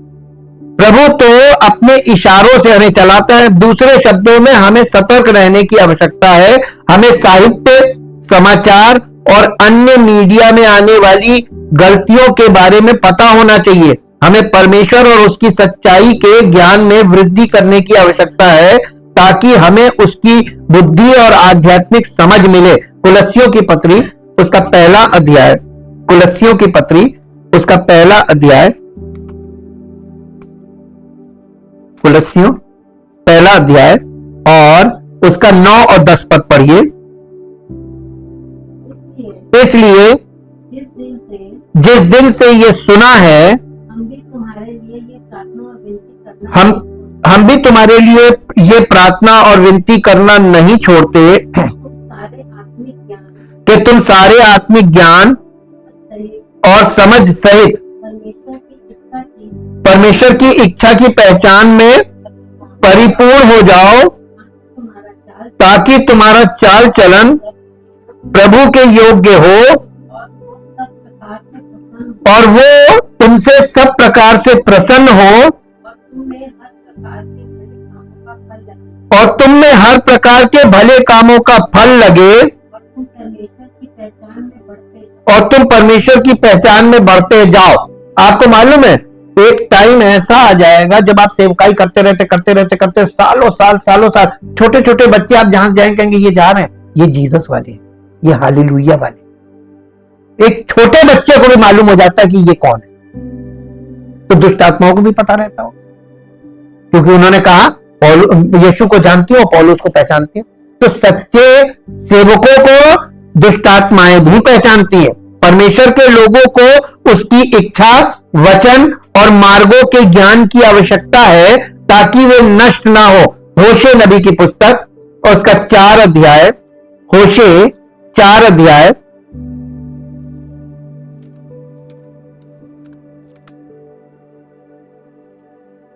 प्रभु तो अपने इशारों से हमें चलाता है। दूसरे शब्दों में हमें सतर्क रहने की आवश्यकता है। हमें साहित्य, समाचार और अन्य मीडिया में आने वाली गलतियों के बारे में पता होना चाहिए। हमें परमेश्वर और उसकी सच्चाई के ज्ञान में वृद्धि करने की आवश्यकता है, ताकि हमें उसकी बुद्धि और आध्यात्मिक समझ मिले। कुलस्सियों की पत्री उसका पहला अध्याय, कुलस्सियों की पत्री उसका पहला अध्याय, कुलस्सियों पहला अध्याय और उसका 9 और 10 पद पढ़िए। इसलिए जिस दिन से ये सुना है, हम भी तुम्हारे लिए ये प्रार्थना और विनती करना नहीं छोड़ते कि तुम सारे आत्मिक ज्ञान और समझ सहित परमेश्वर की इच्छा की पहचान में परिपूर्ण हो जाओ, ताकि तुम्हारा चाल चलन प्रभु के योग्य हो और वो तुमसे सब प्रकार से प्रसन्न हो और तुम में हर प्रकार के भले कामों का फल लगे और तुम परमेश्वर की पहचान में बढ़ते जाओ। आपको मालूम है, एक टाइम ऐसा आ जाएगा जब आप सेवकाई करते रहते सालों साल छोटे छोटे बच्चे आप जहां जाएंगे कहेंगे ये जा रहे हैं, ये जीसस वाले, ये हालेलुया वाले। एक छोटे बच्चे को भी मालूम हो जाता है कि ये कौन है। तो दुष्ट आत्माओं को भी पता रहता हो, क्योंकि उन्होंने कहा यीशु को जानती हो, पौलुस को पहचानती हो। तो सच्चे सेवकों को दुष्ट आत्माएं भी पहचानती है। परमेश्वर के लोगों को उसकी इच्छा, वचन और मार्गों के ज्ञान की आवश्यकता है, ताकि वे नष्ट ना हो। होशे नबी की पुस्तक और उसका 4 अध्याय, होशे 4 अध्याय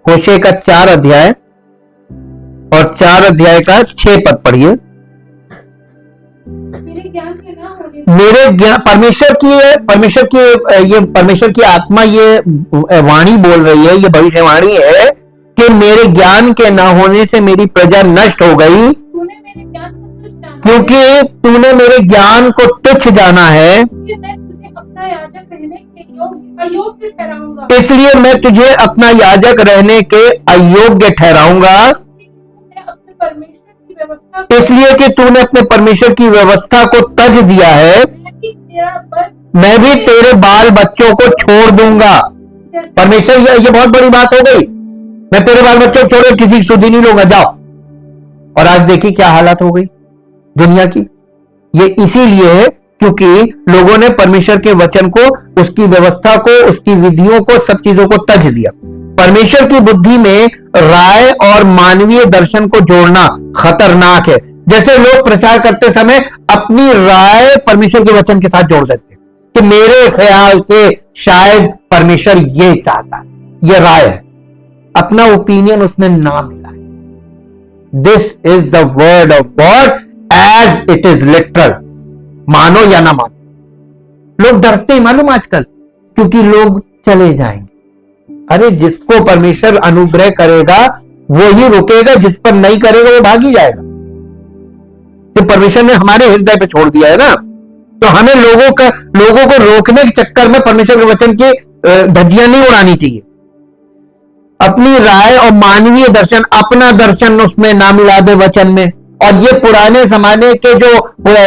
होशे का 4 अध्याय और 4 अध्याय का 6 पद पढ़िए। मेरे ज्ञान परमेश्वर की आत्मा ये वाणी बोल रही है, ये भविष्यवाणी है कि मेरे ज्ञान के ना होने से मेरी प्रजा नष्ट हो गई, क्योंकि तूने मेरे ज्ञान को तुच्छ जाना है, इसलिए मैं तुझे अपना याजक रहने के अयोग्य ठहराऊंगा, इसलिए कि तूने अपने परमेश्वर की व्यवस्था को तज दिया है, मैं भी तेरे बाल बच्चों को छोड़ दूंगा। परमेश्वर, ये बहुत बड़ी बात हो गई, मैं तेरे बाल बच्चों को छोड़ किसी की सुधि नहीं लूंगा, जाओ। और आज देखिए क्या हालत हो गई दुनिया की। ये इसीलिए है क्योंकि लोगों ने परमेश्वर के वचन को, उसकी व्यवस्था को, उसकी विधियों को, सब चीजों को तज दिया। परमेश्वर की बुद्धि में राय और मानवीय दर्शन को जोड़ना खतरनाक है। जैसे लोग प्रचार करते समय अपनी राय परमेश्वर के वचन के साथ जोड़ देते हैं कि मेरे ख्याल से शायद परमेश्वर ये चाहता है, ये राय है, अपना ओपिनियन उसमें ना मिला है। This is the word of God as it is literal, मानो या ना मानो। लोग डरते हैं मालूम आजकल, क्योंकि लोग चले जाएंगे। अरे जिसको परमेश्वर अनुग्रह करेगा वो ही रुकेगा, जिस पर नहीं करेगा वो भाग ही जाएगा। तो परमेश्वर ने हमारे हृदय पे छोड़ दिया है ना, तो हमें लोगों को रोकने के चक्कर में परमेश्वर के वचन की धज्जियां नहीं उड़ानी चाहिए। अपनी राय और मानवीय दर्शन, अपना दर्शन उसमें ना मिला दे वचन में। और ये पुराने जमाने के जो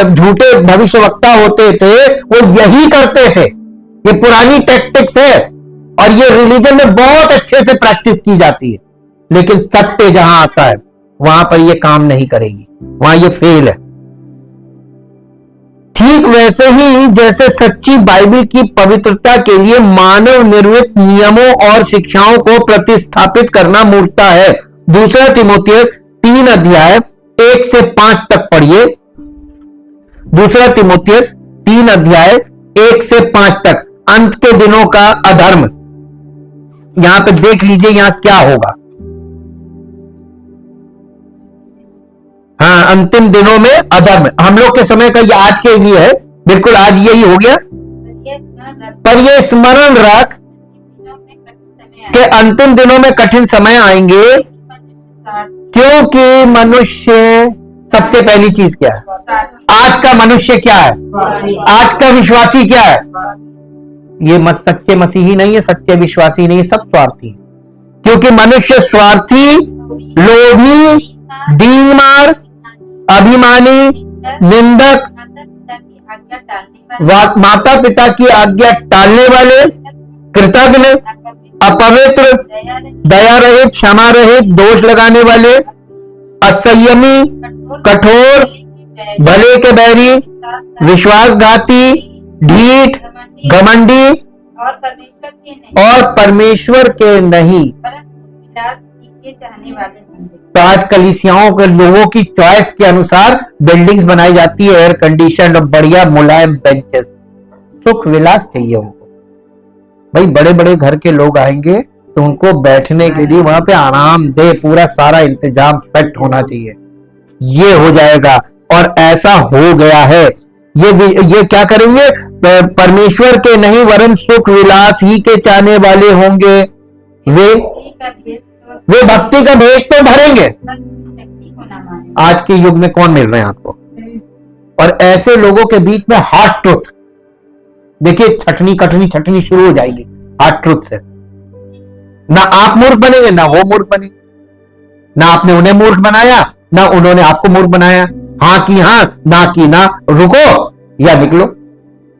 झूठे भविष्यवक्ता होते थे वो यही करते थे। ये पुरानी टैक्टिक्स है और ये रिलीजन में बहुत अच्छे से प्रैक्टिस की जाती है, लेकिन सत्य जहां आता है वहां पर ये काम नहीं करेगी, वहां ये फेल है। ठीक वैसे ही जैसे सच्ची बाइबल की पवित्रता के लिए मानव निर्मित नियमों और शिक्षाओं को प्रतिस्थापित करना मूर्खता है। दूसरा तीमुथियुस 3 अध्याय 1 से 5 तक पढ़िए। दूसरा तीमुथियुस 3 अध्याय 1 से 5 तक, अंत के दिनों का अधर्म। यहां पे देख लीजिए यहां क्या होगा। हाँ, अंतिम दिनों में अधर्म। हम लोग के समय का ये आज के लिए है, बिल्कुल आज यही हो गया। पर ये स्मरण रख कि अंतिम दिनों में कठिन समय आएंगे, क्योंकि मनुष्य, सबसे पहली चीज क्या है, आज का मनुष्य क्या है, आज का विश्वासी क्या है, ये सच्चे मसीही नहीं है, सच्चे विश्वासी नहीं है, सब स्वार्थी है। क्योंकि मनुष्य स्वार्थी, लोभी, डींगमार, अभिमानी, निंदक, माता पिता की आज्ञा टालने वाले, कृतज्ञ, अपवित्र, दया रहित, क्षमा रहित, दोष लगाने वाले, असंयमी, कठोर, भले के बैरी, विश्वासघाती, ढीठ, घमंडी और परमेश्वर के नहीं। तो आज कलीसियाओं के लोगों की चॉइस के अनुसार बिल्डिंग्स बनाई जाती है, एयर कंडीशन और बढ़िया मुलायम बेंचेस। सुख विलास चाहिए उनको। भाई बड़े बड़े घर के लोग आएंगे तो उनको बैठने के लिए वहां पे आरामदेह पूरा सारा इंतजाम सेट होना चाहिए। ये हो जाएगा और ऐसा हो गया है। ये क्या करेंगे, परमेश्वर के नहीं वरन सुख विलास ही के चाहने वाले होंगे। वे भक्ति का भेष तो भरेंगे। आज के युग में कौन मिल रहे हैं आपको? और ऐसे लोगों के बीच में हार्ड ट्रुथ, देखिए छटनी कटनी छटनी शुरू हो जाएगी हार्ड ट्रुथ से। ना आप मूर्ख बनेंगे ना वो मूर्ख बनेंगे, ना आपने उन्हें मूर्ख बनाया ना उन्होंने आपको मूर्ख बनाया। हाँ की हाँ, ना की ना, रुको या निकलो।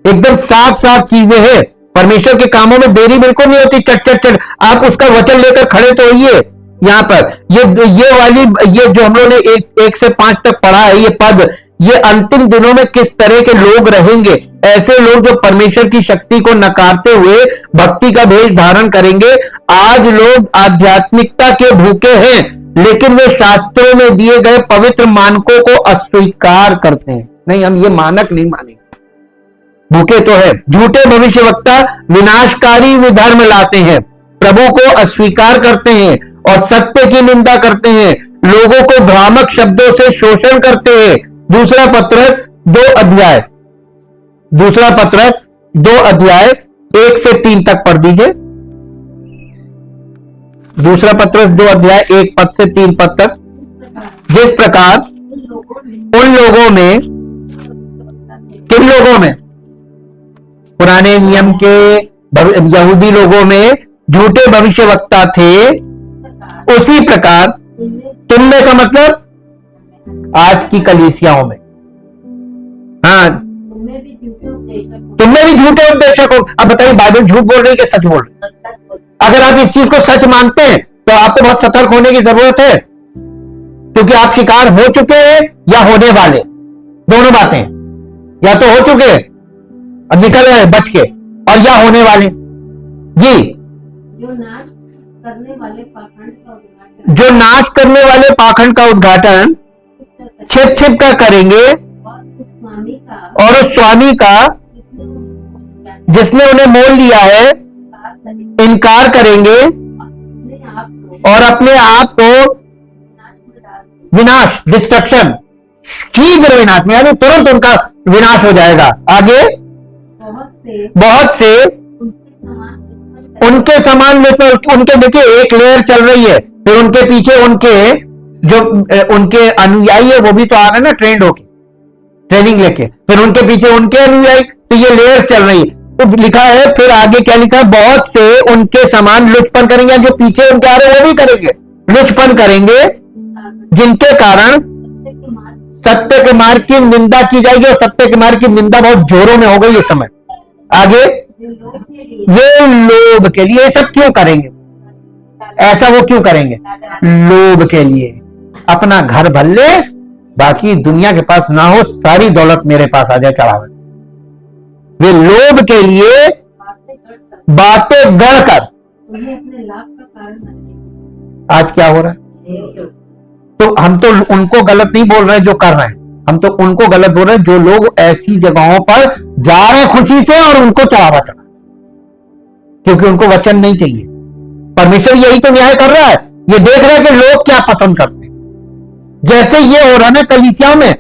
एकदम साफ साफ चीजें हैं। परमेश्वर के कामों में देरी बिल्कुल नहीं होती। चट चट चट आप उसका वचन लेकर खड़े तो होइए। यहाँ पर ये जो हम लोगों ने 1 से 5 तक पढ़ा है, ये पद, ये अंतिम दिनों में किस तरह के लोग रहेंगे। ऐसे लोग जो परमेश्वर की शक्ति को नकारते हुए भक्ति का भेष धारण करेंगे। आज लोग आध्यात्मिकता के भूखे हैं, लेकिन वे शास्त्रों में दिए गए पवित्र मानकों को अस्वीकार करते हैं। नहीं, हम ये मानक नहीं मानेंगे। भूखे तो है। झूठे भविष्यवक्ता विनाशकारी विधर्म लाते हैं, प्रभु को अस्वीकार करते हैं और सत्य की निंदा करते हैं, लोगों को भ्रामक शब्दों से शोषण करते हैं। दूसरा पत्रस 2 अध्याय दूसरा पत्रस 2 अध्याय 1 से 3 तक पढ़ दीजिए। दूसरा पत्रस 2 अध्याय 1 पद से 3 पद तक। जिस प्रकार उन लोगों में, किन लोगों में? पुराने नियम के यहूदी लोगों में झूठे भविष्यवक्ता थे, उसी प्रकार तुम में का मतलब आज की कलीसियाओं में, हाँ, तुम में भी झूठे उपदेशक हो। अब बताइए, बाइबल झूठ बोल रही है कि सच बोल रही है? अगर आप इस चीज को सच मानते हैं तो आपको बहुत सतर्क होने की जरूरत है, क्योंकि आप शिकार हो चुके हैं या होने वाले, दोनों बातें। या तो हो चुके हैं और निकल रहे बच के, और या होने वाले। जी, जो नाश करने वाले पाखंड का उद्घाटन छिप छिप कर करेंगे, और उस स्वामी का जिसने उन्हें मोल लिया है इनकार करेंगे, और अपने आप को विनाश, डिस्ट्रक्शन, शीघ्र विनाश में, यानी तुरंत उनका विनाश हो जाएगा। आगे, बहुत से उनके समान उनके, देखिए एक लेयर चल रही है, फिर उनके पीछे उनके जो उनके अनुयायी है वो भी तो आ रहे हैं ना, ट्रेंड होके, ट्रेनिंग लेके, फिर उनके पीछे उनके अनुयायी, तो ये लेयर चल रही है। तो लिखा है, फिर आगे क्या लिखा है? बहुत से उनके समान लुचपन करेंगे, जो पीछे उनके आ रहे हैं वो भी करेंगे, लुचपन करेंगे, जिनके कारण सत्य के मार्ग की निंदा की जाएगी, और सत्य के मार्ग की निंदा बहुत जोरों में हो गई इस समय। आगे, वे लोभ के लिए सब क्यों करेंगे? ऐसा वो क्यों करेंगे? लोभ के लिए, अपना घर भर ले, बाकी दुनिया के पास ना हो, सारी दौलत मेरे पास आ जाए चढ़ावे। वे लोभ के लिए बातें गढ़कर, आज क्या हो रहा है? तो हम तो उनको गलत नहीं बोल रहे जो कर रहे हैं, हम तो उनको गलत बोल रहे हैं जो लोग ऐसी जगहों पर जा रहे हैं खुशी से और उनको चढ़ावा चढ़ा, क्योंकि उनको वचन नहीं चाहिए। परमेश्वर यही तो न्याय कर रहा है, ये देख रहा है कि लोग क्या पसंद करते हैं। जैसे ये हो रहा है ना कलीसिया में,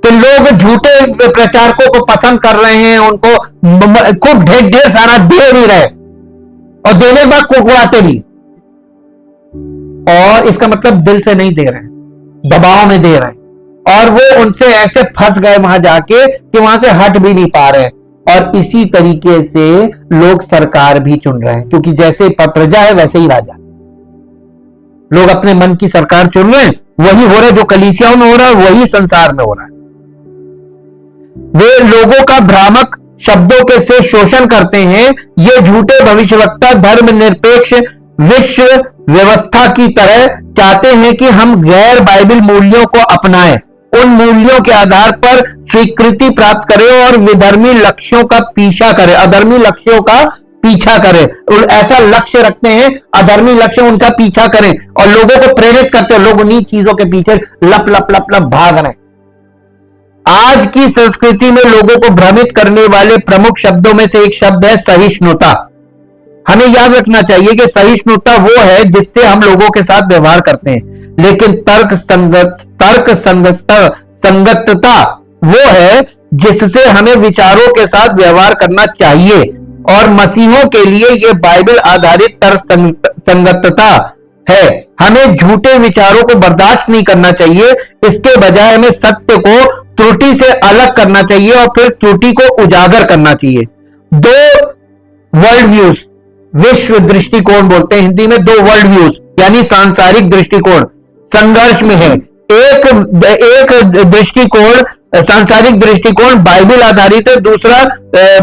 तो लोग झूठे प्रचारकों को पसंद कर रहे हैं, उनको खूब ढेर ढेर सारा दे नहीं रहे, और देने के बाद कुकड़ाते भी, और इसका मतलब दिल से नहीं दे रहे हैं, दबाव में दे रहे हैं, और वो उनसे ऐसे फंस गए वहां जाके कि वहां से हट भी नहीं पा रहे हैं। और इसी तरीके से लोग सरकार भी चुन रहे हैं, क्योंकि जैसे प्रजा है वैसे ही राजा। लोग अपने मन की सरकार चुन रहे हैं, वही हो रहा है जो कलीसियाओं में हो रहा है, वही संसार में हो रहा है। वे लोगों का भ्रामक शब्दों के से शोषण करते हैं। ये झूठे भविष्यवक्ता धर्मनिरपेक्ष विश्व व्यवस्था की तरह चाहते हैं कि हम गैर बाइबल मूल्यों को अपनाएं, उन मूल्यों के आधार पर स्वीकृति प्राप्त करें और विधर्मी लक्ष्यों का पीछा करें, अधर्मी लक्ष्यों का पीछा करें। ऐसा लक्ष्य रखते हैं, अधर्मी लक्ष्य, उनका पीछा करें, और लोगों को प्रेरित करते हैं। लोग उन्हीं चीजों के पीछे लप लप लप लप भाग रहे हैं। आज की संस्कृति में लोगों को भ्रमित करने वाले प्रमुख शब्दों में से एक शब्द है सहिष्णुता। हमें याद रखना चाहिए कि सहिष्णुता वो है जिससे हम लोगों के साथ व्यवहार करते हैं, लेकिन तर्क संगतता वो है जिससे हमें विचारों के साथ व्यवहार करना चाहिए। और मसीहों के लिए यह बाइबल आधारित तर्क संगतता है। हमें झूठे विचारों को बर्दाश्त नहीं करना चाहिए, इसके बजाय हमें सत्य को त्रुटि से अलग करना चाहिए और फिर त्रुटि को उजागर करना चाहिए। दो वर्ल्ड व्यूज, विश्व दृष्टिकोण बोलते हैं हिंदी में, दो वर्ल्ड व्यूज यानी सांसारिक दृष्टिकोण संघर्ष में है। एक दृष्टिकोण, सांसारिक दृष्टिकोण बाइबल आधारित है, दूसरा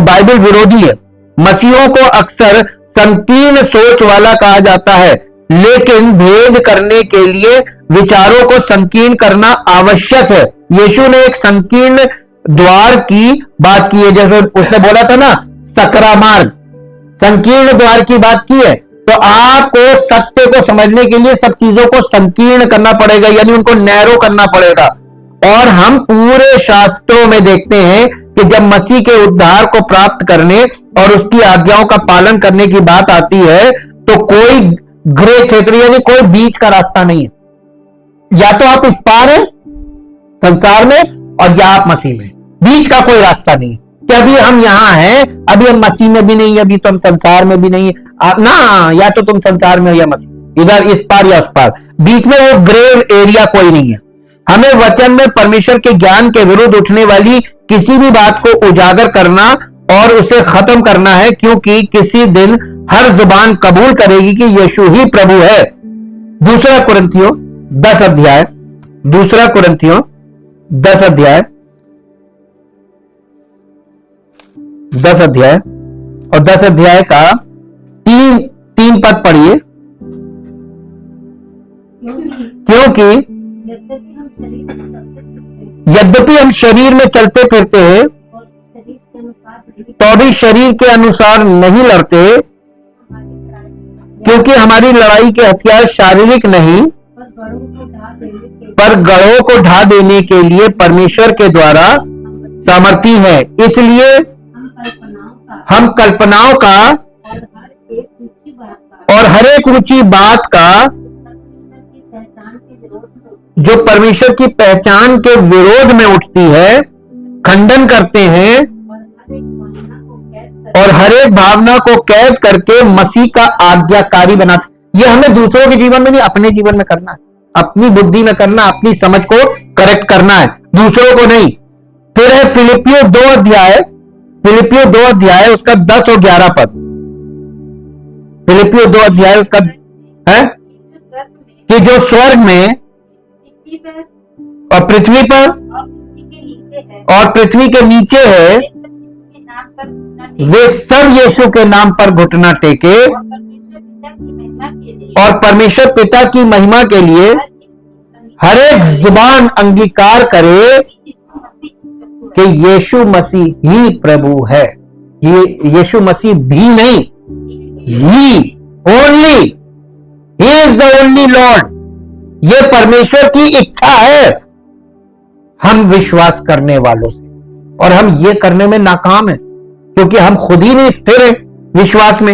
बाइबल विरोधी है। मसीहों को अक्सर संकीर्ण सोच वाला कहा जाता है, लेकिन भेद करने के लिए विचारों को संकीर्ण करना आवश्यक है। यीशु ने एक संकीर्ण द्वार की बात की है, जैसे उसने बोला था ना सकरा मार्ग, संकीर्ण द्वार की बात की है। तो आपको सत्य को समझने के लिए सब चीजों को संकीर्ण करना पड़ेगा, यानी उनको नैरो करना पड़ेगा। और हम पूरे शास्त्रों में देखते हैं कि जब मसीह के उद्धार को प्राप्त करने और उसकी आज्ञाओं का पालन करने की बात आती है तो कोई ग्रे क्षेत्र यानी कोई बीच का रास्ता नहीं है। या तो आप इस पार हैं संसार में और या आप मसीह में, बीच का कोई रास्ता नहीं। तभी हम यहाँ हैं। अभी हम मसीह में भी नहीं, अभी तो हम संसार में भी नहीं ना, या तो तुम संसार में हो या मसीह, इधर इस पार या उस पार, बीच में वो ग्रे एरिया कोई नहीं है। हमें वचन में परमेश्वर के ज्ञान के विरुद्ध उठने वाली किसी भी बात को उजागर करना और उसे खत्म करना है, क्योंकि किसी दिन हर जुबान कबूल करेगी कि यीशु ही प्रभु है। दूसरा कुरिन्थियों 10 अध्याय, दूसरा कुरिन्थियों 10 अध्याय, 10 अध्याय और 10 अध्याय का 3 पद पढ़िए। क्योंकि यद्यपि हम शरीर में चलते फिरते हैं तो भी शरीर के अनुसार नहीं लड़ते, क्योंकि हमारी लड़ाई के हथियार शारीरिक नहीं पर गढ़ों को ढा देने के लिए परमेश्वर के द्वारा सामर्थी है। इसलिए हम कल्पनाओं का और हर एक ऊंची बात का जो परमेश्वर की पहचान के विरोध में उठती है खंडन करते हैं और हर एक भावना को कैद करके मसीह का आज्ञाकारी बनाते। ये हमें दूसरों के जीवन में नहीं, अपने जीवन में करना है, अपनी बुद्धि में करना, अपनी समझ को करेक्ट करना है, दूसरों को नहीं। फिर है फिलिपियों 2 अध्याय, फिलिपियों 2 अध्याय उसका 10 और 11 पद। फिलिपियों 2 अध्याय उसका है कि जो स्वर्ग में और पृथ्वी पर और पृथ्वी के नीचे है, वे सब यीशु के नाम पर घुटना टेके और परमेश्वर पिता की महिमा के लिए हर एक जुबान अंगीकार करे कि यीशु मसीह ही प्रभु है। ये यीशु मसीह भी नहीं, he only, he is the only lord. ये परमेश्वर की इच्छा है हम विश्वास करने वालों से, और हम ये करने में नाकाम है क्योंकि हम खुद ही नहीं स्थिर हैं विश्वास में।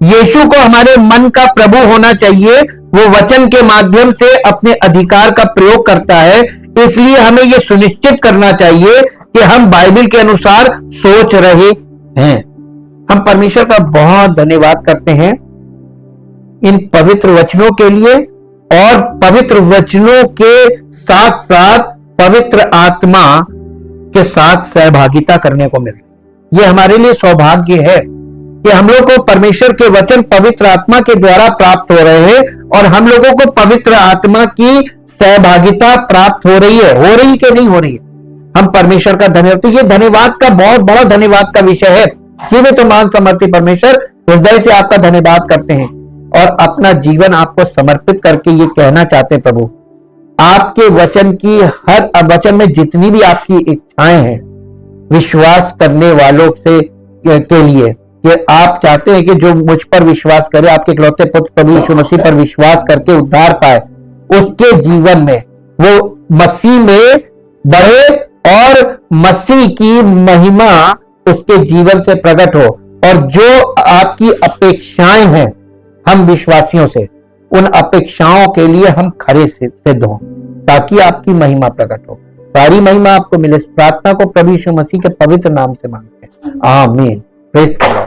यीशु को हमारे मन का प्रभु होना चाहिए। वो वचन के माध्यम से अपने अधिकार का प्रयोग करता है, इसलिए हमें यह सुनिश्चित करना चाहिए कि हम बाइबल के अनुसार सोच रहे हैं। हम परमेश्वर का बहुत धन्यवाद करते हैं इन पवित्र वचनों के लिए, और पवित्र वचनों के साथ साथ पवित्र आत्मा के साथ सहभागिता करने को मिले। ये हमारे लिए सौभाग्य है कि हम लोग को परमेश्वर के वचन पवित्र आत्मा के द्वारा प्राप्त हो रहे हैं, और हम लोगों को पवित्र आत्मा की सहभागिता प्राप्त हो रही है। हो रही कि नहीं हो रही है? हम परमेश्वर का धन्यवाद, तो ये धन्यवाद का बहुत बड़ा धन्यवाद का विषय है। जीवित तो महान समर्थी परमेश्वर, हृदय से आपका धन्यवाद करते हैं और अपना जीवन आपको समर्पित करके ये कहना चाहते हैं, प्रभु आपके वचन की हर वचन में जितनी भी आपकी इच्छाएं हैं विश्वास करने वालों से के लिए, कि आप चाहते हैं कि जो मुझ पर विश्वास करे, आपके इकलौते पुत्र प्रभु यीशु मसीह पर विश्वास करके उद्धार पाए, उसके जीवन में वो मसीह में बढ़े और मसीह की महिमा उसके जीवन से प्रकट हो। और जो आपकी अपेक्षाएं हैं हम विश्वासियों से, उन अपेक्षाओं के लिए हम खरे सिद्ध हों, ताकि आपकी महिमा प्रकट हो। सारी महिमा आपको मिले। इस प्रार्थना को प्रभु यीशु मसीह के पवित्र नाम से मांगते हैं, आमीन। Praise the Lord.